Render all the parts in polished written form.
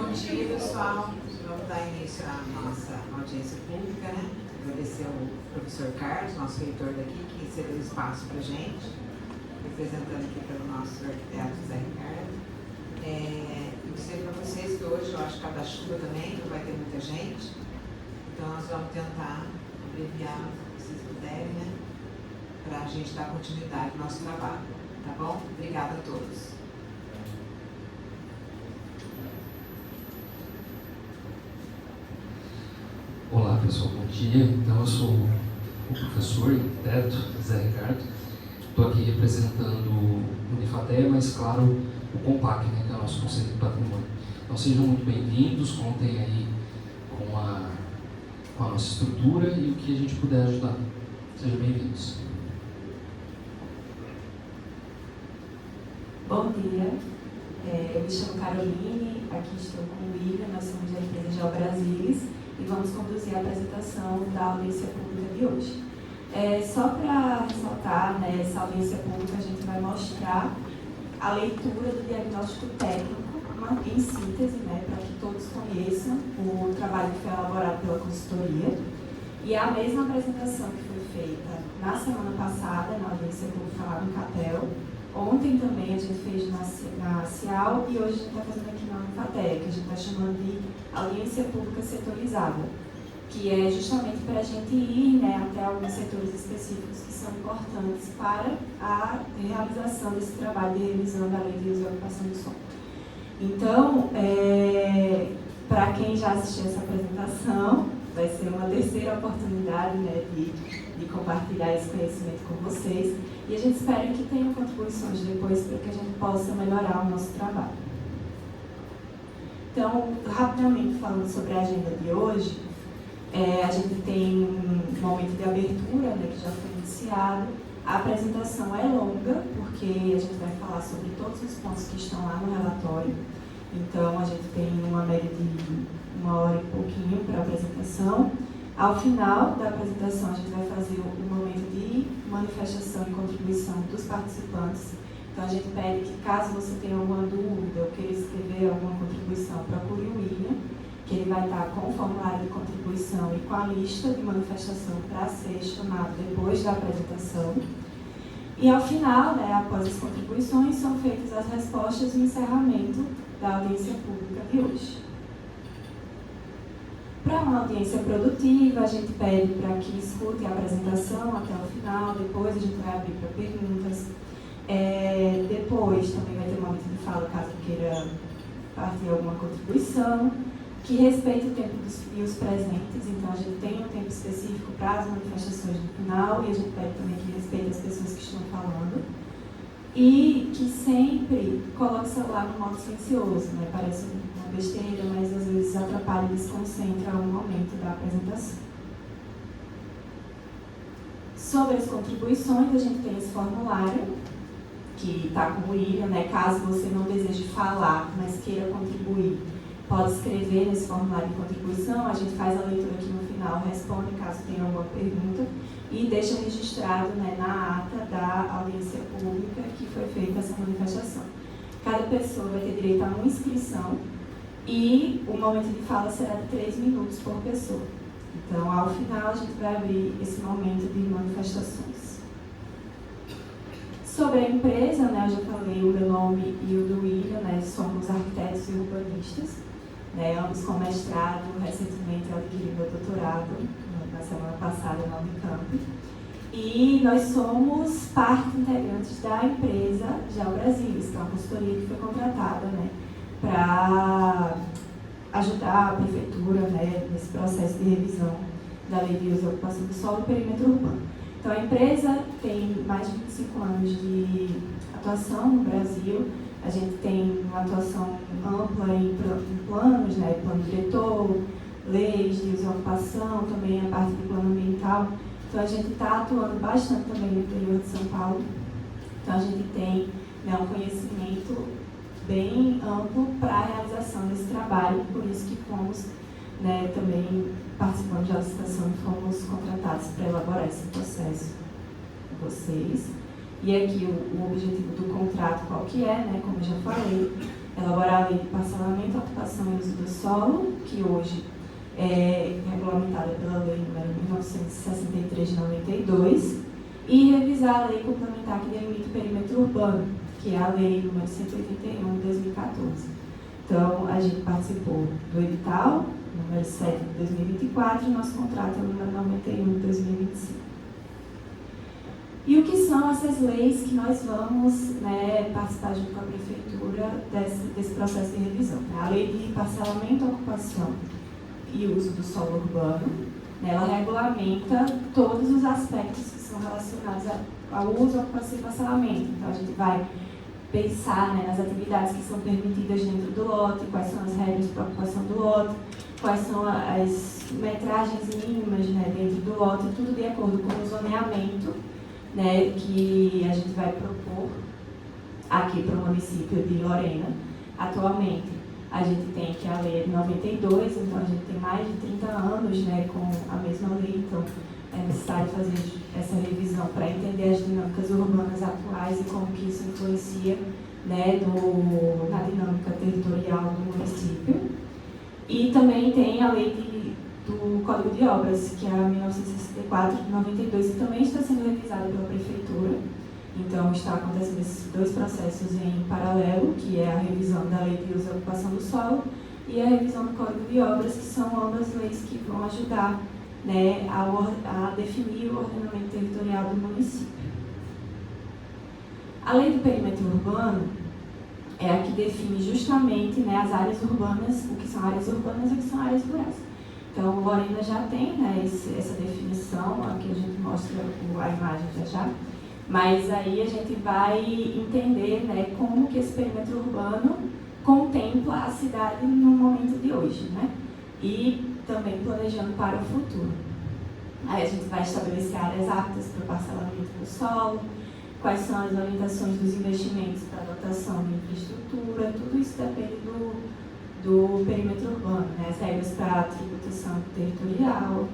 Bom dia, pessoal. Vamos dar início à nossa audiência pública, né? Agradecer ao professor Carlos, nosso reitor daqui, que cedeu espaço para a gente, representando aqui pelo nosso arquiteto Zé Ricardo. E dizer para vocês que hoje, eu acho que cada chuva também não vai ter muita gente, então nós vamos tentar abreviar, se vocês puderem, né? Para a gente dar continuidade ao nosso trabalho, tá bom? Obrigada a todos. Olá pessoal, bom dia. Então eu sou o professor e arquiteto Zé Ricardo. Estou aqui representando o Unifatea, mas claro, o CONPAC, né, que é o nosso Conselho de Patrimônio. Então sejam muito bem-vindos, contem aí com a nossa estrutura e o que a gente puder ajudar. Sejam bem-vindos. Bom dia, eu me chamo Caroline, aqui estou com o William, nós somos da empresa Geobrasilis e vamos conduzir a apresentação da audiência pública de hoje. Só para ressaltar, né, essa audiência pública a gente vai mostrar a leitura do diagnóstico técnico em síntese, né, para que todos conheçam o trabalho que foi elaborado pela consultoria. E a mesma apresentação que foi feita na semana passada, na audiência pública lá no CATEL. Ontem também a gente fez na CIAL e hoje a gente está fazendo aqui na Unifatea, que a gente está chamando de audiência pública setorizada, que é justamente para a gente ir, né, até alguns setores específicos que são importantes para a realização desse trabalho de revisão da Lei de Uso e Ocupação do Solo. Então, para quem já assistiu essa apresentação, vai ser uma terceira oportunidade, né, de compartilhar esse conhecimento com vocês. E a gente espera que tenham contribuições depois para que a gente possa melhorar o nosso trabalho. Então, rapidamente falando sobre a agenda de hoje, a gente tem um momento de abertura, né, que já foi iniciado. A apresentação é longa, porque a gente vai falar sobre todos os pontos que estão lá no relatório. Então, a gente tem uma média de 1h e pouquinho para a apresentação. Ao final da apresentação, a gente vai fazer um momento de manifestação e contribuição dos participantes. Então, a gente pede que, caso você tenha alguma dúvida ou queira escrever alguma contribuição, procure o William, que ele vai estar com o formulário de contribuição e com a lista de manifestação para ser chamado depois da apresentação. E, ao final, né, após as contribuições, são feitas as respostas e o encerramento da audiência pública de hoje. Para uma audiência produtiva, a gente pede para que escute a apresentação até o final, depois a gente vai abrir para perguntas. Depois também vai ter um momento de fala, caso queira partir alguma contribuição, que respeite o tempo e os presentes. Então, a gente tem um tempo específico para as manifestações no final e a gente pede também que respeite as pessoas que estão falando. E que sempre coloque o celular no modo silencioso, né? Parece uma besteira, mas às vezes atrapalha e desconcentra o momento da apresentação. Sobre as contribuições, a gente tem esse formulário, que está com o William, né? Caso você não deseje falar, mas queira contribuir, pode escrever nesse formulário de contribuição, a gente faz a leitura aqui no final, responde caso tenha alguma pergunta e deixa registrado, né, na ata da audiência pública que foi feita essa manifestação. Cada pessoa vai ter direito a uma inscrição e o momento de fala será de 3 minutos por pessoa. Então, ao final, a gente vai abrir esse momento de manifestações. Sobre a empresa, né, eu já falei o meu nome e o do William, né, somos arquitetos e urbanistas, né, ambos com mestrado. Recentemente eu adquiri meu doutorado na semana passada na Unicamp. E nós somos parte integrante da empresa Geobrasilis, que é uma consultoria que foi contratada, né, para ajudar a prefeitura, né, nesse processo de revisão da Lei de Uso e Ocupação do Solo e Perímetro Urbano. Então, a empresa tem mais de 25 anos de atuação no Brasil. A gente tem uma atuação ampla em planos, né, plano diretor, leis de uso e ocupação, também a parte do plano ambiental. Então, a gente está atuando bastante também no interior de São Paulo. Então, a gente tem, né, um conhecimento bem amplo para a realização desse trabalho, por isso que fomos, né, também participando da licitação e fomos contratados para elaborar esse processo com vocês. E aqui o objetivo do contrato, qual que é, né, como eu já falei, elaborar a lei de parcelamento, ocupação e uso do solo, que hoje é regulamentada pela lei número 1963 de 92, e revisar a lei complementar que delimita o perímetro urbano, que é a lei número 181 de 2014. Então, a gente participou do edital, número 7 de 2024, e nosso contrato é o número 91 de 2025. E o que são essas leis que nós vamos participar junto com a Prefeitura desse processo de revisão? A Lei de Parcelamento, Ocupação e Uso do Solo Urbano, ela regulamenta todos os aspectos que são relacionados ao uso, ocupação e parcelamento. Então, a gente vai pensar nas atividades que são permitidas dentro do lote, quais são as regras para a ocupação do lote, quais são as metragens mínimas dentro do lote, tudo de acordo com o zoneamento que a gente vai propor aqui para o município de Lorena. Atualmente, a gente tem que a lei é de 92, então a gente tem mais de 30 anos com a mesma lei, então é necessário fazer essa revisão para entender as dinâmicas urbanas atuais e como que isso influencia na dinâmica territorial do município. E também tem a lei do Código de Obras, que é a 1964 de 92, e também está sendo revisada pela Prefeitura. Então, está acontecendo esses dois processos em paralelo, que é a revisão da Lei de Uso e Ocupação do Solo e a revisão do Código de Obras, que são ambas leis que vão ajudar a definir o ordenamento territorial do município. A Lei do Perímetro Urbano é a que define justamente as áreas urbanas, o que são áreas urbanas e o que são áreas rurais. Então, Lorena já tem essa definição, aqui a gente mostra a imagem já. Mas aí a gente vai entender como que esse perímetro urbano contempla a cidade no momento de hoje, e também planejando para o futuro. Aí a gente vai estabelecer áreas aptas para o parcelamento do solo, quais são as orientações dos investimentos para a dotação de infraestrutura, tudo isso depende do perímetro urbano, as regras para a tributação territorial,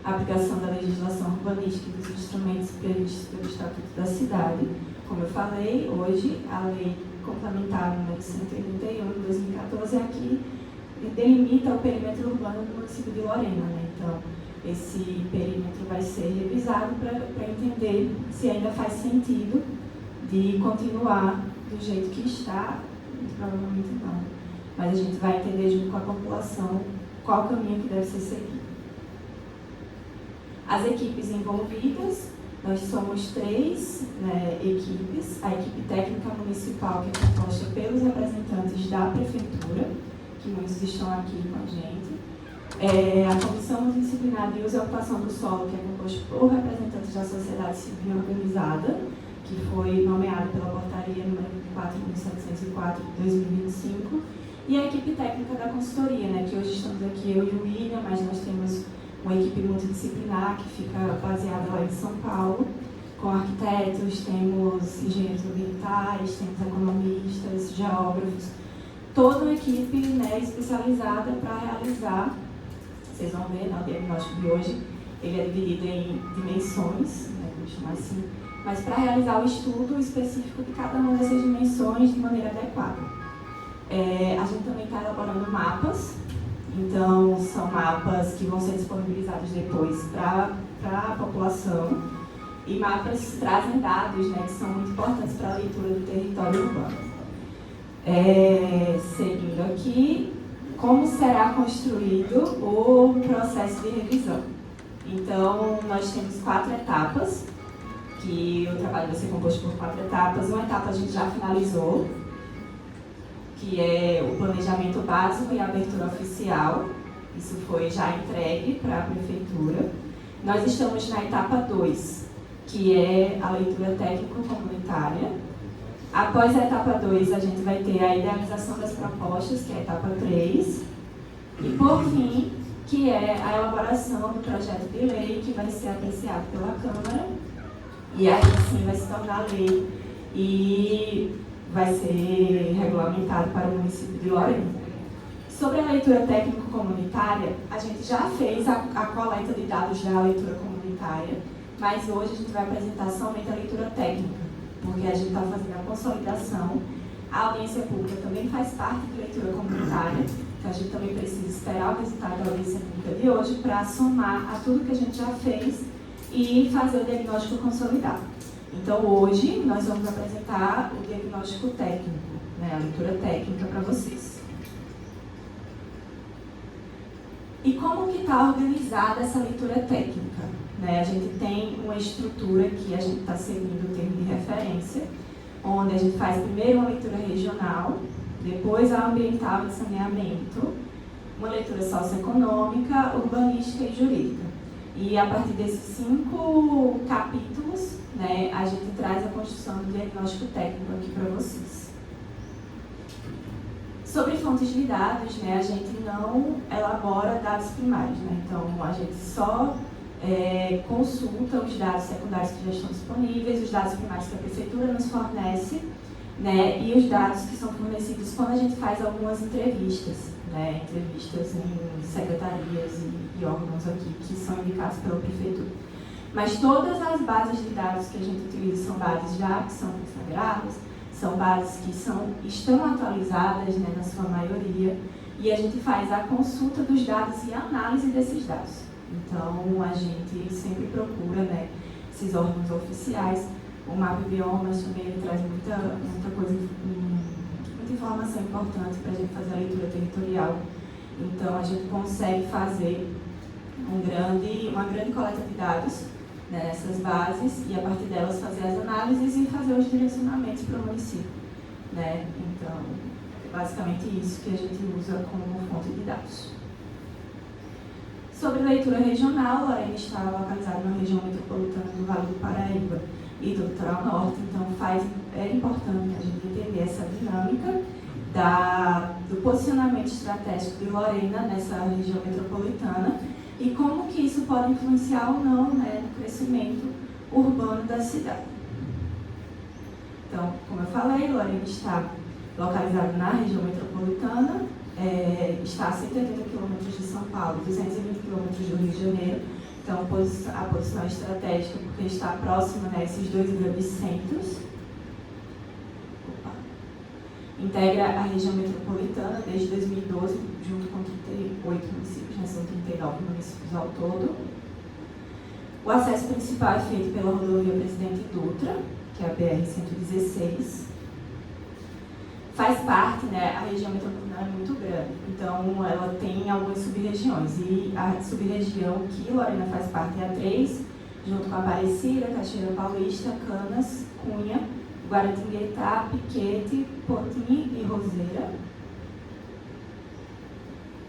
a aplicação da legislação urbanística e dos instrumentos previstos pelo Estatuto da Cidade. Como eu falei, hoje a lei complementar número 181 de 2014 é a que delimita o perímetro urbano do município de Lorena. Então, esse perímetro vai ser revisado para entender se ainda faz sentido de continuar do jeito que está, provavelmente não. Mas a gente vai entender junto com a população qual o caminho que deve ser seguido. As equipes envolvidas, nós somos 3 equipes. A equipe técnica municipal, que é composta pelos representantes da Prefeitura, que muitos estão aqui com a gente. A Comissão Multidisciplinar de Uso e Ocupação do Solo, que é composta por representantes da sociedade civil organizada, que foi nomeada pela portaria número 4.704 de 2025. E a equipe técnica da consultoria, que hoje estamos aqui, eu e o William, mas nós temos uma equipe multidisciplinar que fica baseada lá em São Paulo, com arquitetos, temos engenheiros ambientais, temos economistas, geógrafos, toda uma equipe especializada para realizar, vocês vão ver, o diagnóstico de hoje, ele é dividido em dimensões, vamos chamar assim, mas para realizar o estudo específico de cada uma dessas dimensões de maneira adequada. A gente também está elaborando mapas. Então, são mapas que vão ser disponibilizados depois para a população, e mapas trazem dados que são muito importantes para a leitura do território urbano. Seguindo aqui, como será construído o processo de revisão. Então, nós temos 4 etapas, que o trabalho vai ser composto por 4 etapas. Uma etapa a gente já finalizou, que é o planejamento básico e a abertura oficial. Isso foi já entregue para a Prefeitura. Nós estamos na etapa 2, que é a leitura técnico-comunitária. Após a etapa 2, a gente vai ter a idealização das propostas, que é a etapa 3. E, por fim, que é a elaboração do projeto de lei, que vai ser apreciado pela Câmara. E aí, sim, vai se tornar lei e vai ser regulamentado para o município de Lorena. Sobre a leitura técnico-comunitária, a gente já fez a coleta de dados da leitura comunitária, mas hoje a gente vai apresentar somente a leitura técnica, porque a gente está fazendo a consolidação A audiência pública também faz parte de leitura comunitária, então a gente também precisa esperar o resultado da audiência pública de hoje para somar a tudo que a gente já fez e fazer o diagnóstico consolidado. Então hoje nós vamos apresentar o diagnóstico técnico, né, a leitura técnica para vocês. E como que está organizada essa leitura técnica? Né? A gente tem uma estrutura que a gente está seguindo o termo de referência, onde a gente faz primeiro uma leitura regional, depois a ambiental e saneamento, uma leitura socioeconômica, urbanística e jurídica. E a partir desses 5 capítulos, né, a gente traz a construção do diagnóstico técnico aqui para vocês. Sobre fontes de dados, né, a gente não elabora dados primários, né, então a gente só consulta os dados secundários que já estão disponíveis, os dados primários que a prefeitura nos fornece, né, e os dados que são fornecidos quando a gente faz algumas entrevistas, né, entrevistas em secretarias e órgãos aqui que são indicados pela prefeitura. Mas todas as bases de dados que a gente utiliza são bases já que são consagradas, são bases que estão atualizadas, né, na sua maioria, e a gente faz a consulta dos dados e a análise desses dados. Então, a gente sempre procura, né, esses órgãos oficiais. O Mapa Biomas também ele traz muita coisa, muita informação importante para a gente fazer a leitura territorial. Então, a gente consegue fazer uma grande coleta de dados, né, nessas bases e, a partir delas, fazer as análises e fazer os direcionamentos para o município. Né? Então, é basicamente isso que a gente usa como fonte de dados. Sobre leitura regional, Lorena está localizada na região metropolitana do Vale do Paraíba e do Litoral Norte, então é importante a gente entender essa dinâmica do posicionamento estratégico de Lorena nessa região metropolitana e como que isso pode influenciar ou não, né, no crescimento urbano da cidade. Então, como eu falei, Lorena está localizada na região metropolitana, está a 180 km de São Paulo, 220 km do Rio de Janeiro. Então, a posição estratégica, porque está próxima, né, a esses 2 grandes centros. Integra a região metropolitana desde 2012, junto com 38 municípios, né, são 39 municípios ao todo. O acesso principal é feito pela rodovia Presidente Dutra, que é a BR-116. Faz parte, né, a região metropolitana é muito grande, então ela tem algumas sub-regiões, e a sub-região que Lorena faz parte é a 3, junto com Aparecida, Cachoeira Paulista, Canas, Cunha, Guaratinguetá, Piquete, Potim e Roseira.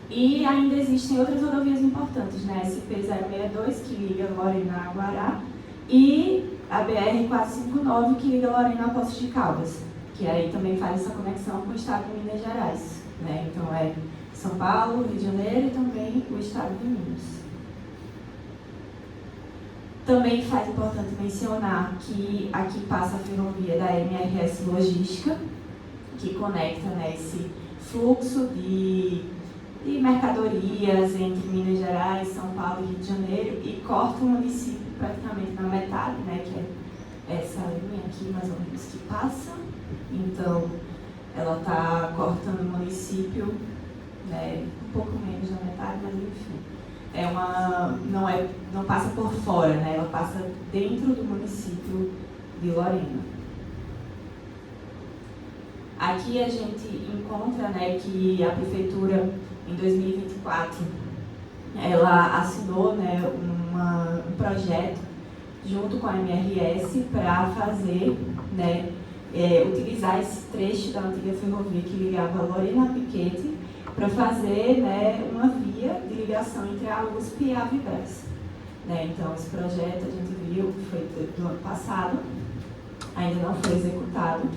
E ainda existem outras rodovias importantes, né, SP-062, que liga Lorena a Guará, e a BR-459, que liga Lorena a Poços de Caldas, que aí também faz essa conexão com o estado de Minas Gerais, né? Então é São Paulo, Rio de Janeiro e também o estado de Minas. Também faz importante mencionar que aqui passa a ferrovia da MRS Logística, que conecta, né, esse fluxo de mercadorias entre Minas Gerais, São Paulo e Rio de Janeiro e corta o município praticamente na metade, né, que é essa linha aqui mais ou menos que passa. Então, ela está cortando o município, né, um pouco menos da metade, mas enfim. Não passa por fora, né, ela passa dentro do município de Lorena. Aqui a gente encontra, né, que a prefeitura, em 2024, ela assinou, né, um projeto junto com a MRS para fazer, né, utilizar esse trecho da antiga ferrovia que ligava Lorena a Piquete para fazer, né, uma via de ligação entre a USP e a Vibras. Né? Então, esse projeto a gente viu que foi do ano passado, ainda não foi executado,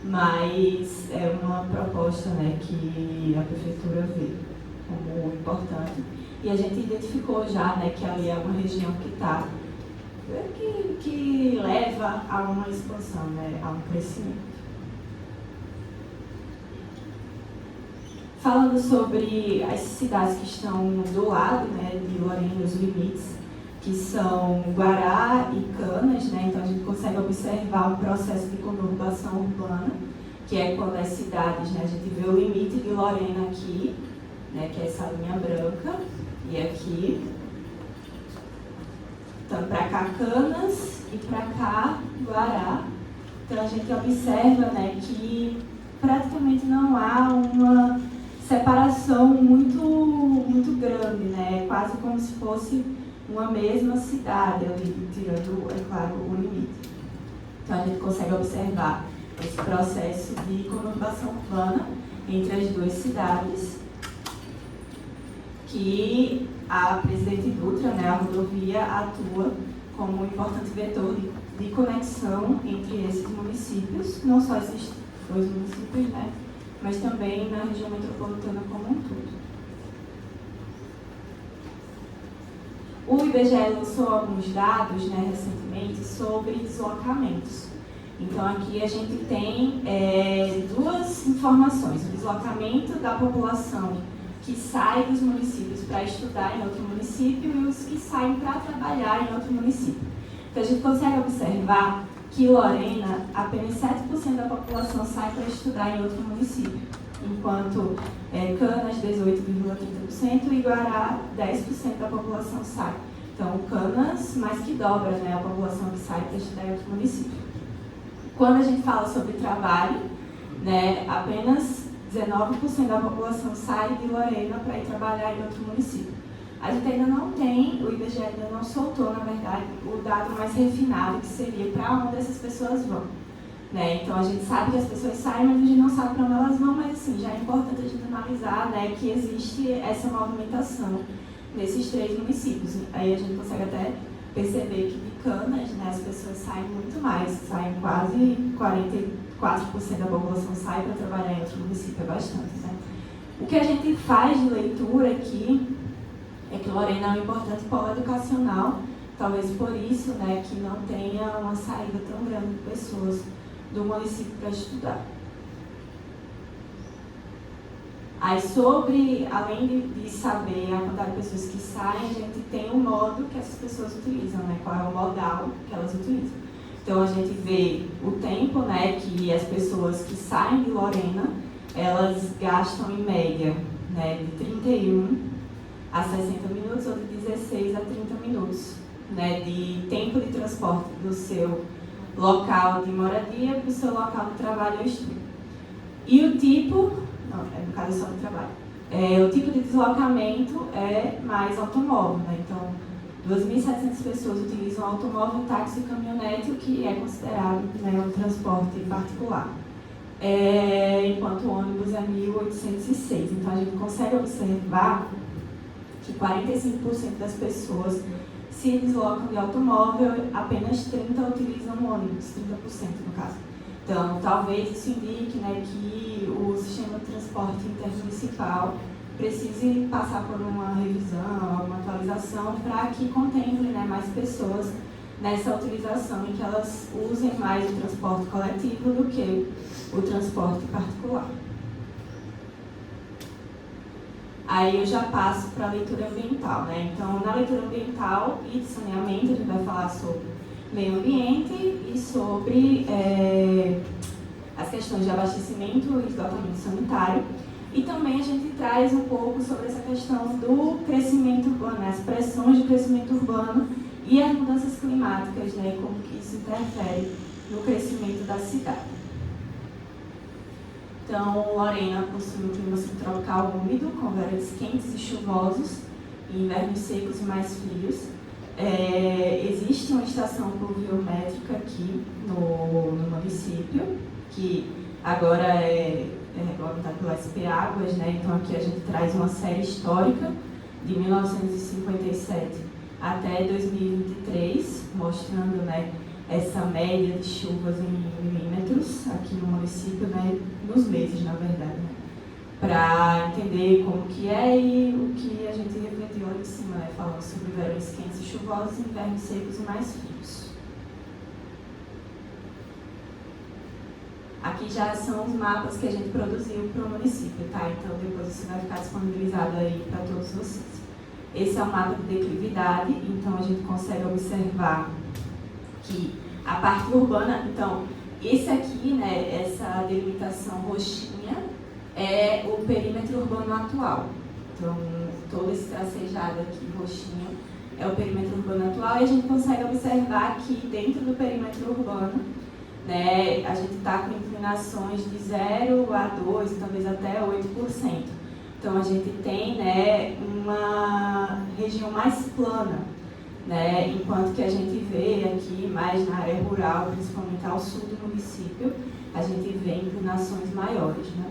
mas é uma proposta, né, que a prefeitura vê como importante. E a gente identificou já, né, que ali é uma região que leva a uma expansão, né, a um crescimento. Falando sobre as cidades que estão do lado, né, de Lorena, os limites, que são Guará e Canas, né, então a gente consegue observar um processo de conurbação urbana, que que é quando as cidades, né, a gente vê o limite de Lorena aqui, né, que é essa linha branca, e aqui. Então, para cá Canas e para cá Guará. Então, a gente observa, né, que praticamente não há uma separação muito grande, né, quase como se fosse uma mesma cidade, tirando, é claro, o limite. Então, a gente consegue observar esse processo de conurbação urbana entre as duas cidades, que a Presidente Dutra, né, a rodovia, atua como um importante vetor de conexão entre esses municípios, não só esses dois municípios, né, mas também na região metropolitana como um todo. O IBGE lançou alguns dados, né, recentemente sobre deslocamentos. Então, aqui a gente tem duas informações: o deslocamento da população que sai dos municípios para estudar em outro município e os que saem para trabalhar em outro município. Então, a gente consegue observar que Lorena, apenas 7% da população sai para estudar em outro município, enquanto Canas, 18,30% e Guará, 10% da população sai. Então, Canas mais que dobra, né, a população que sai para estudar em outro município. Quando a gente fala sobre trabalho, né, apenas 19% da população sai de Lorena para ir trabalhar em outro município. A gente ainda não tem, o IBGE ainda não soltou, na verdade, o dado mais refinado, que seria para onde essas pessoas vão. Né? Então, a gente sabe que as pessoas saem, mas a gente não sabe para onde elas vão, mas assim, já é importante a gente analisar, né, que existe essa movimentação nesses 3 municípios. Aí a gente consegue até perceber que de Canas, né, as pessoas saem muito mais, saem quase 44% da população sai para trabalhar em outro município, é bastante. Né? O que a gente faz de leitura aqui é que Lorena é um importante polo educacional, talvez por isso, né, que não tenha uma saída tão grande de pessoas do município para estudar. Aí sobre, além de saber a quantidade de pessoas que saem, a gente tem o modo que essas pessoas utilizam, né? Qual é o modal que elas utilizam. Então a gente vê o tempo, né, que as pessoas que saem de Lorena, elas gastam em média, né, de 31 a 60 minutos ou de 16 a 30 minutos, né, de tempo de transporte do seu local de moradia para o seu local de trabalho ou estudo. E o tipo, no caso é só do trabalho, o tipo de deslocamento é mais automóvel, né? Então, 2.700 pessoas utilizam automóvel, táxi e caminhonete, o que é considerado, né, um transporte particular. Enquanto o ônibus é 1.806. Então, a gente consegue observar que 45% das pessoas se deslocam de automóvel, apenas 30% utilizam ônibus, 30% no caso. Então, talvez isso indique, né, que o sistema de transporte intermunicipal precise passar por uma revisão, alguma atualização, para que contemple, né, mais pessoas nessa utilização e que elas usem mais o transporte coletivo do que o transporte particular. Aí eu já passo para a leitura ambiental, né? Então, na leitura ambiental e de saneamento, a gente vai falar sobre meio ambiente e sobre as questões de abastecimento e esgotamento sanitário. E também a gente traz um pouco sobre essa questão do crescimento urbano, né? As pressões de crescimento urbano e as mudanças climáticas, né? E como que isso interfere no crescimento da cidade. Então, Lorena possui um clima subtropical úmido, com verões quentes e chuvosos, e invernos secos e mais frios. Existe uma estação pluviométrica aqui no município, que agora é regulamentada pela SP Águas, né? Então aqui a gente traz uma série histórica de 1957 até 2023, mostrando, né, essa média de chuvas em milímetros aqui no município, né, nos meses, na verdade, né, para entender como que é e o que a gente refletiu ali em cima, né, falando sobre verões quentes e chuvosos, invernos secos e mais frios. Aqui já são os mapas que a gente produziu para o município, tá? Então depois isso vai ficar disponibilizado aí para todos vocês. Esse é o mapa de declividade, então a gente consegue observar que a parte urbana, então, Esse aqui, né, essa delimitação roxinha, é o perímetro urbano atual. Então, todo esse tracejado aqui roxinho é o perímetro urbano atual, e a gente consegue observar que dentro do perímetro urbano, né, a gente está com inclinações de 0 a 2, talvez até 8%. Então, a gente tem, né, uma região mais plana, né, enquanto que a gente vê aqui mais na área rural, principalmente ao sul do município, a gente vê inclinações maiores, né?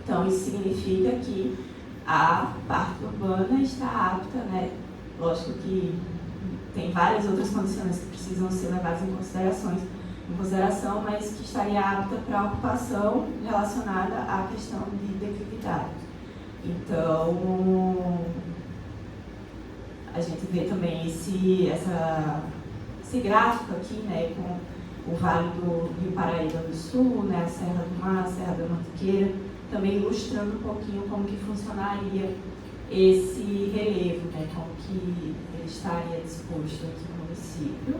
Então, isso significa que a parte urbana está apta, né? Lógico que tem várias outras condições que precisam ser levadas em consideração, mas que estaria apta para a ocupação relacionada à questão de declividade. Então, a gente vê também esse gráfico aqui, né, com o Vale do Rio Paraíba do Sul, né, a Serra do Mar, a Serra da Mantiqueira, também ilustrando um pouquinho como que funcionaria esse relevo, né, como que ele estaria disposto aqui no município.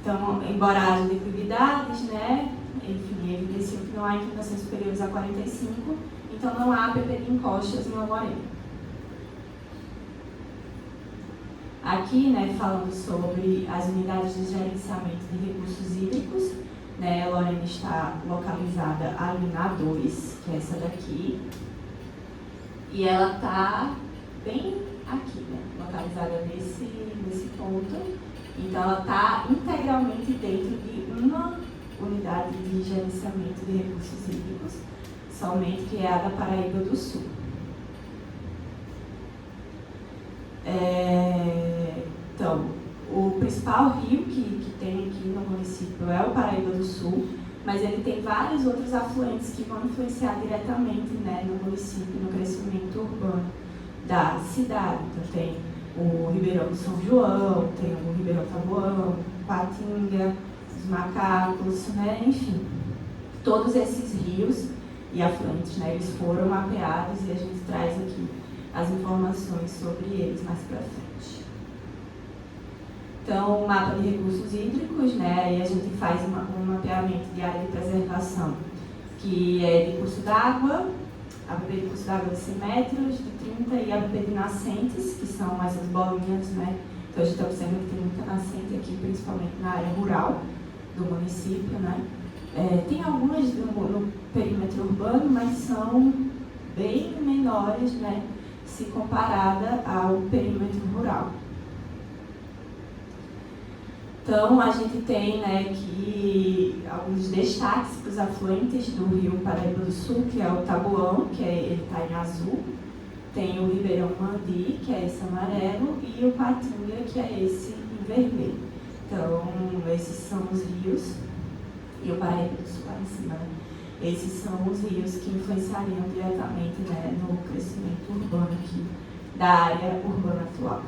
Então, embora haja declividades, né, enfim, evidenciam que não há inclinações superiores a 45, então não há APP de encostas em Lorena. Aqui, né, falando sobre as unidades de gerenciamento de recursos hídricos, né, Lorena está localizada ali na 2, que é essa daqui, e ela está bem aqui, né, localizada nesse ponto. Então, ela está integralmente dentro de uma unidade de gerenciamento de recursos hídricos, somente que é a da Paraíba do Sul. Então, o principal rio que tem aqui no município é o Paraíba do Sul, mas ele tem vários outros afluentes que vão influenciar diretamente, né, no município, no crescimento urbano da cidade. Então, tem o Ribeirão do São João, tem o Ribeirão Taboão, Patinga, os Macacos, né, enfim. Todos esses rios e afluentes, né, eles foram mapeados e a gente traz aqui as informações sobre eles mais para frente. Então, o mapa de recursos hídricos, né, aí a gente faz um mapeamento de área de preservação, que é de curso d'água, APP de curso d'água de 100 metros, de 30, e APP de nascentes, que são essas bolinhas, né. Então, a gente está observando que tem muita nascente aqui, principalmente na área rural do município, né. Tem algumas no perímetro urbano, mas são bem menores, né, se comparada ao perímetro rural. Então, a gente tem, né, aqui alguns destaques para os afluentes do Rio Paraíba do Sul, que é o Taboão, que ele está em azul, tem o Ribeirão Mandi, que é esse amarelo, e o Patinga, que é esse em vermelho. Então, esses são os rios, e o Paraíba do Sul lá em cima, né? Esses são os rios que influenciariam diretamente, né, no crescimento urbano aqui, da área urbana atual.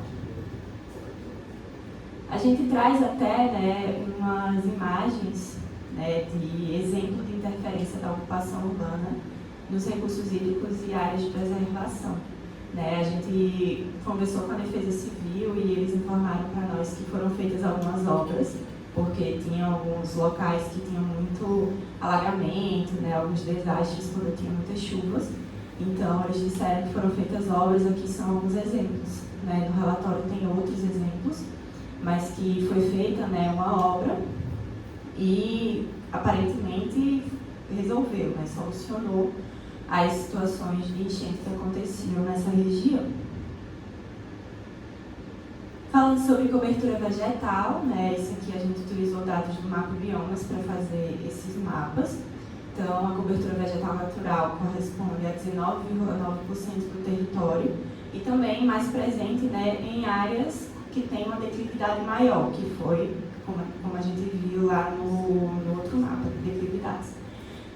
A gente traz até, né, umas imagens, né, de exemplo de interferência da ocupação urbana nos recursos hídricos e áreas de preservação. Né, a gente conversou com a Defesa Civil e eles informaram para nós que foram feitas algumas obras, porque tinham alguns locais que tinham muito alagamento, né, alguns desastres quando tinha muitas chuvas. Então, eles disseram que foram feitas obras, aqui são alguns exemplos. Né, no relatório tem outros exemplos, mas que foi feita, né, uma obra e aparentemente resolveu, né, solucionou as situações de enchente que aconteciam nessa região. Falando sobre cobertura vegetal, né, esse aqui a gente utilizou dados do mapa biomas para fazer esses mapas. Então, a cobertura vegetal natural corresponde a 19,9% do território e também mais presente, né, em áreas que tem uma declividade maior, que foi, como a gente viu lá no outro mapa de declividades.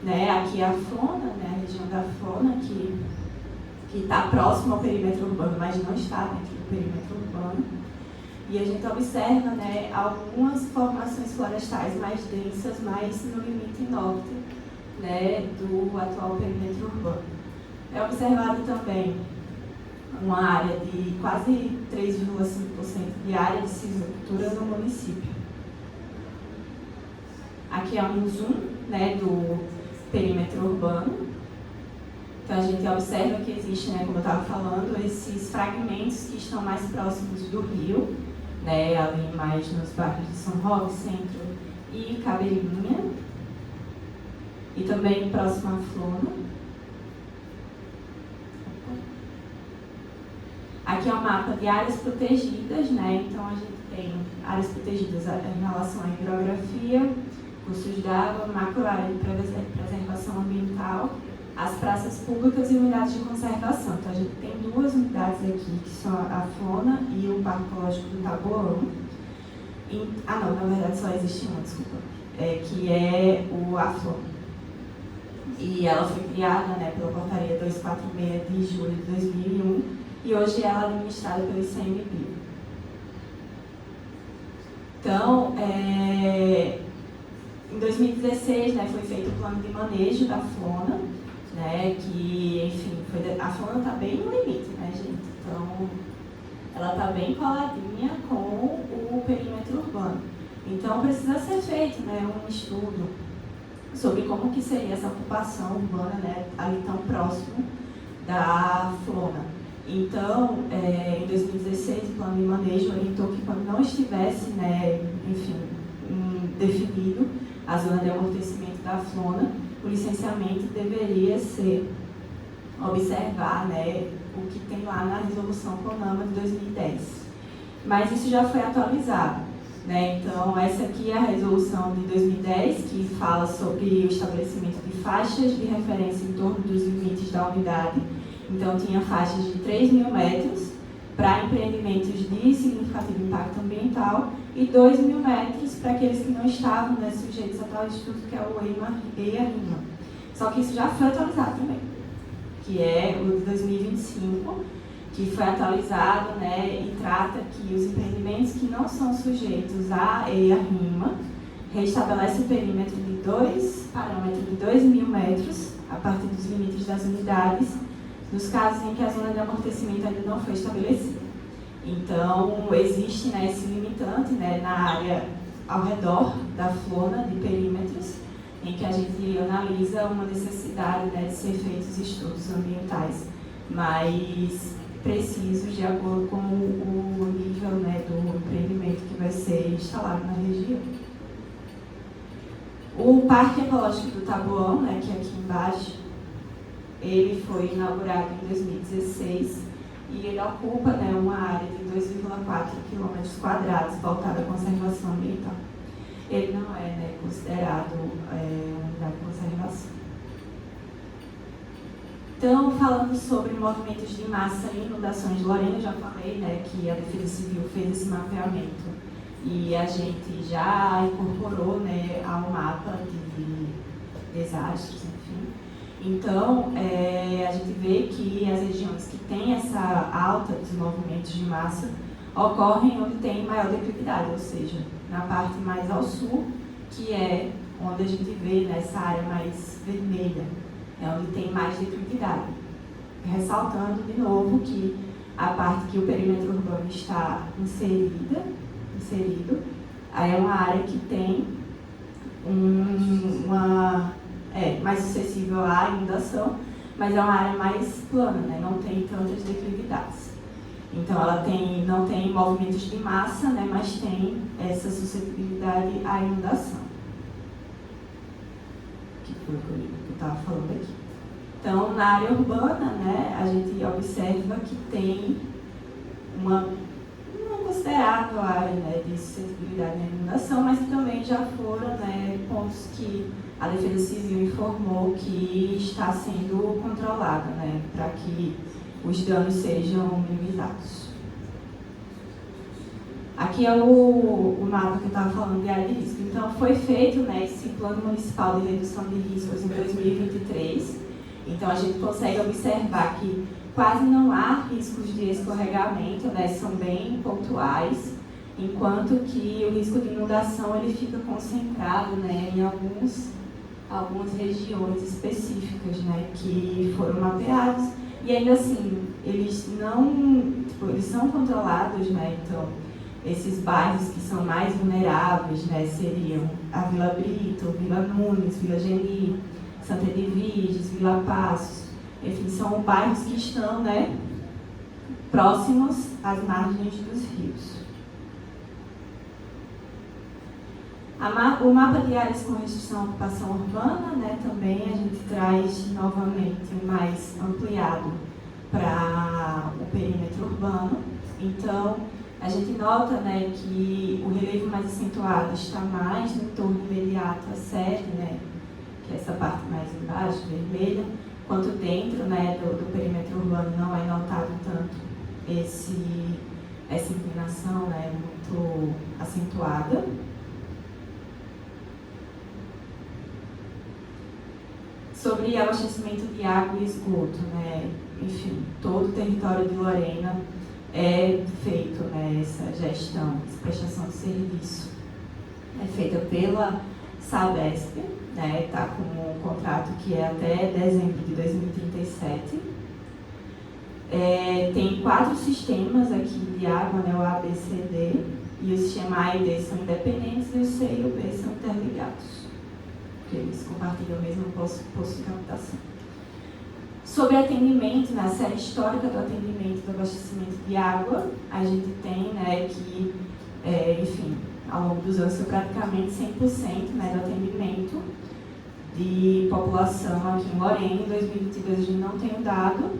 Né, aqui a Flona, né, a região da Flona, que está próxima ao perímetro urbano, mas não está dentro do perímetro urbano. E a gente observa, né, algumas formações florestais mais densas, mais no limite norte, né, do atual perímetro urbano. É observado também uma área de quase 3,5% de área de silvicultura no município. Aqui é um zoom, né, do perímetro urbano. Então, a gente observa que existe, né, como eu estava falando, esses fragmentos que estão mais próximos do rio, né, ali mais nos bairros de São Roque, Centro e Cabelinha, e também próximo à Flona. Aqui é um mapa de áreas protegidas, né, então a gente tem áreas protegidas em relação à hidrografia, cursos d'água, macro-área de preservação ambiental, as praças públicas e unidades de conservação. Então, a gente tem 2 unidades aqui, que são a Flona e o Parque Ecológico do Taboão. Não, na verdade só existe uma, desculpa, que é a Flona. E ela foi criada, né, pela Portaria 246 de julho de 2001 e hoje ela é administrada pelo ICMBio. Então, em 2016, né, foi feito o plano de manejo da Flona, né, que, enfim, a Flona está bem no limite, né, gente? Então, ela está bem coladinha com o perímetro urbano. Então, precisa ser feito, né, um estudo sobre como que seria essa ocupação urbana, né, ali tão próximo da Flona. Então, em 2016, o plano de manejo orientou que quando não estivesse, né, enfim, definido a zona de amortecimento da Flona, o licenciamento deveria ser observar, né, o que tem lá na resolução CONAMA de 2010. Mas isso já foi atualizado, né? Então, essa aqui é a resolução de 2010, que fala sobre o estabelecimento de faixas de referência em torno dos limites da unidade. Então, tinha faixas de 3.000 metros para empreendimentos de significativo impacto ambiental e 2.000 metros para aqueles que não estavam, né, sujeitos a tal instituto, que é o EIA-RIMA. Só que isso já foi atualizado também, que é o de 2025, que foi atualizado, né, e trata que os empreendimentos que não são sujeitos à EIA-RIMA restabelece o perímetro de 2.000 metros a partir dos limites das unidades, nos casos em que a zona de amortecimento ainda não foi estabelecida. Então, existe, né, esse limitante, né, na área ao redor da Flona de perímetros, em que a gente analisa uma necessidade, né, de ser feitos estudos ambientais mais precisos de acordo com o nível, né, do empreendimento que vai ser instalado na região. O Parque Ecológico do Taboão, né, que é aqui embaixo, ele foi inaugurado em 2016 e ele ocupa, né, uma área de 2,4 km² voltada à conservação ambiental. Ele não é, né, considerado unidade de conservação. Então, falando sobre movimentos de massa e inundações, Lorena, já falei, né, que a Defesa Civil fez esse mapeamento e a gente já incorporou, né, ao mapa de desastres, enfim. Então, a gente vê que as regiões que têm essa alta dos movimentos de massa ocorrem onde tem maior declividade, ou seja, na parte mais ao sul, que é onde a gente vê nessa área mais vermelha, é onde tem mais declividade. Ressaltando de novo que a parte que o perímetro urbano está inserido, aí é uma área que tem mais suscetível à inundação, mas é uma área mais plana, né? Não tem tantas declividades. Então, ela não tem movimentos de massa, né? Mas tem essa suscetibilidade à inundação, que foi o que eu estava falando aqui. Então, na área urbana, né, a gente observa que tem uma considerável área, né, de suscetibilidade à inundação, mas que também já foram, né, pontos que a Defesa Civil informou que está sendo controlada, né, para que os danos sejam minimizados. Aqui é o mapa que eu estava falando de área de risco. Então, foi feito, né, esse Plano Municipal de Redução de Riscos em 2023. Então, a gente consegue observar que quase não há riscos de escorregamento, né, são bem pontuais, enquanto que o risco de inundação ele fica concentrado, né, em algumas regiões específicas, né, que foram mapeadas, e ainda assim, eles são controlados, né, então, Esses bairros que são mais vulneráveis, né, seriam a Vila Brito, Vila Nunes, Vila Geni, Santa Edviges, Vila Passos. Enfim, são bairros que estão, né, próximos às margens dos rios. O mapa de áreas com restrição à ocupação urbana, né, também a gente traz novamente mais ampliado para o perímetro urbano. Então, a gente nota, né, que o relevo mais acentuado está mais no entorno imediato à sede, né, que é essa parte mais embaixo, vermelha, quanto dentro, né, do perímetro urbano não é notado tanto essa inclinação, né, muito acentuada. Sobre abastecimento de água e esgoto, né, enfim, todo o território de Lorena é feito, né, essa gestão, essa prestação de serviço. É feita pela Sabesp, né, está com um contrato que é até dezembro de 2037. Tem 4 sistemas aqui de água, né, o A, B, C, D, e o sistema A e D são independentes e o C e o B são interligados, porque eles compartilham o mesmo poço de captação. Sobre atendimento, na série histórica do atendimento do abastecimento de água, a gente tem, né, que, enfim, ao longo dos anos foi praticamente 100%, né, do atendimento de população aqui em Lorena. Em 2022 a gente não tem um dado,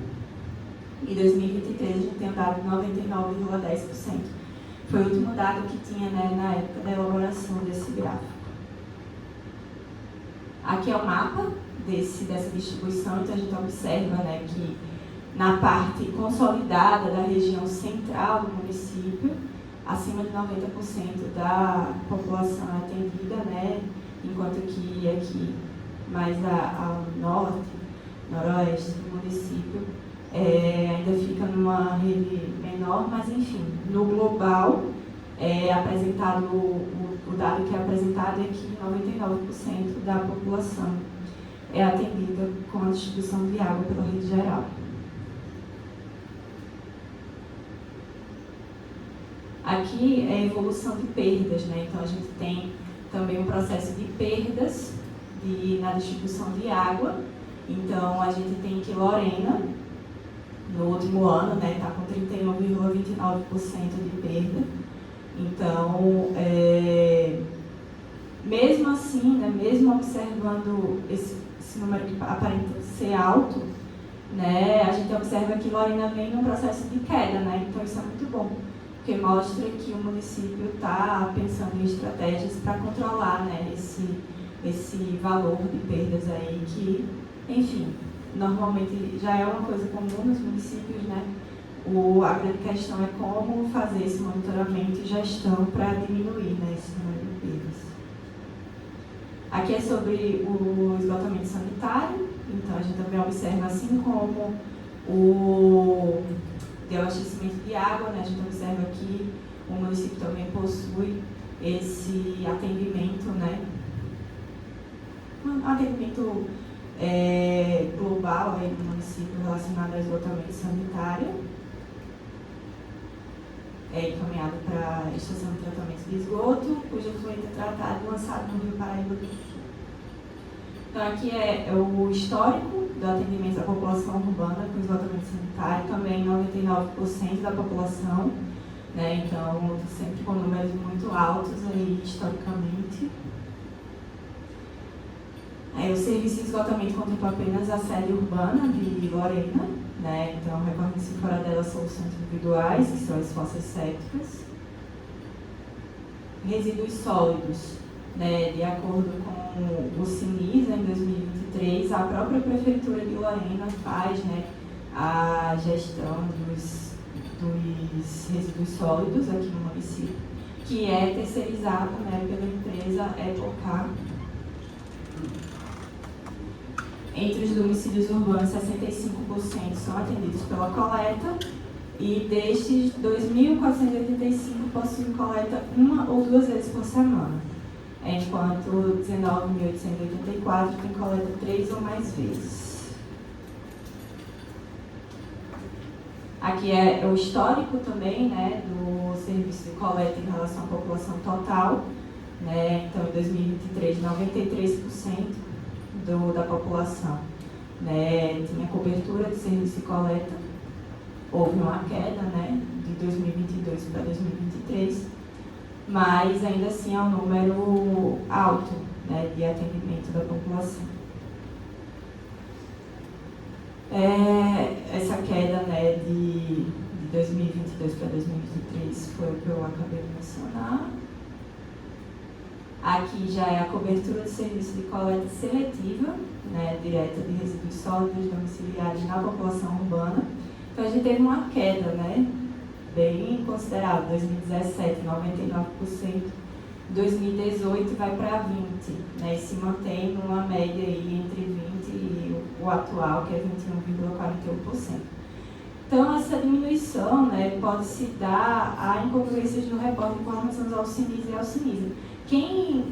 e em 2023 a gente tem um dado de 99,10%. Foi o último dado que tinha, né, na época da elaboração desse gráfico. Aqui é o mapa dessa distribuição, então a gente observa, né, que na parte consolidada da região central do município, acima de 90% da população é atendida, né, enquanto que aqui mais ao norte, noroeste do município, ainda fica numa rede menor, mas enfim, no global, apresentado, o dado que é apresentado é que 99% da população é atendida com a distribuição de água pela rede geral. Aqui é a evolução de perdas, né? Então a gente tem também um processo de perdas na distribuição de água. Então a gente tem que Lorena, no último ano, né, está com 31,29% de perda. Então, mesmo assim, né, mesmo observando esse número que aparenta ser alto, né, a gente observa que Lorena vem num processo de queda, né, então isso é muito bom, porque mostra que o município está pensando em estratégias para controlar, né, esse valor de perdas aí que, enfim, normalmente já é uma coisa comum nos municípios, né? A grande questão é como fazer esse monitoramento e gestão para diminuir, né, esse número de perdas. Aqui é sobre o esgotamento sanitário, então a gente também observa, assim como o de abastecimento de água, né, a gente observa que o município também possui esse atendimento, né, um atendimento global aí no município relacionado ao esgotamento sanitário, encaminhado para a estação de tratamento de esgoto, cujo efluente é tratado e lançado no Rio Paraíba do Sul. Então aqui é o histórico do atendimento à população urbana com esgotamento sanitário, também 99% da população, né, então sempre com números muito altos aí historicamente. O serviço de esgotamento contempla apenas a sede urbana de Lorena, né? Então recorrem-se fora dela soluções individuais, que são as fossas sépticas. Resíduos sólidos, né? De acordo com o CINISA, em 2023, a própria Prefeitura de Lorena faz, né, a gestão dos resíduos sólidos aqui no município, que é terceirizado, né, pela empresa EcoCar. Entre os domicílios urbanos, 65% são atendidos pela coleta e destes, 2.485 possuem coleta 1 ou 2 vezes por semana, enquanto 19.884 tem coleta 3 ou mais vezes. Aqui é o histórico também, né, o serviço de coleta em relação à população total, né? Então, em 2023, 93% da população, né, tinha cobertura de serviço de coleta. Houve uma queda, né, de 2022 para 2023, mas ainda assim é um número alto, né, de atendimento da população. Essa queda, né, de 2022 para 2023 foi o que eu acabei de mencionar. Aqui já é a cobertura de serviço de coleta seletiva, né, direta de resíduos sólidos domiciliares na população urbana. Então a gente teve uma queda, né, bem considerável, 2017, 99%, 2018 vai para 20%, né, e se mantém numa média aí entre 20% e o atual, que é 21,41%. Então, essa diminuição, né, pode se dar a incongruências no reporte com relação ao CINISA e ao CINISA. Quem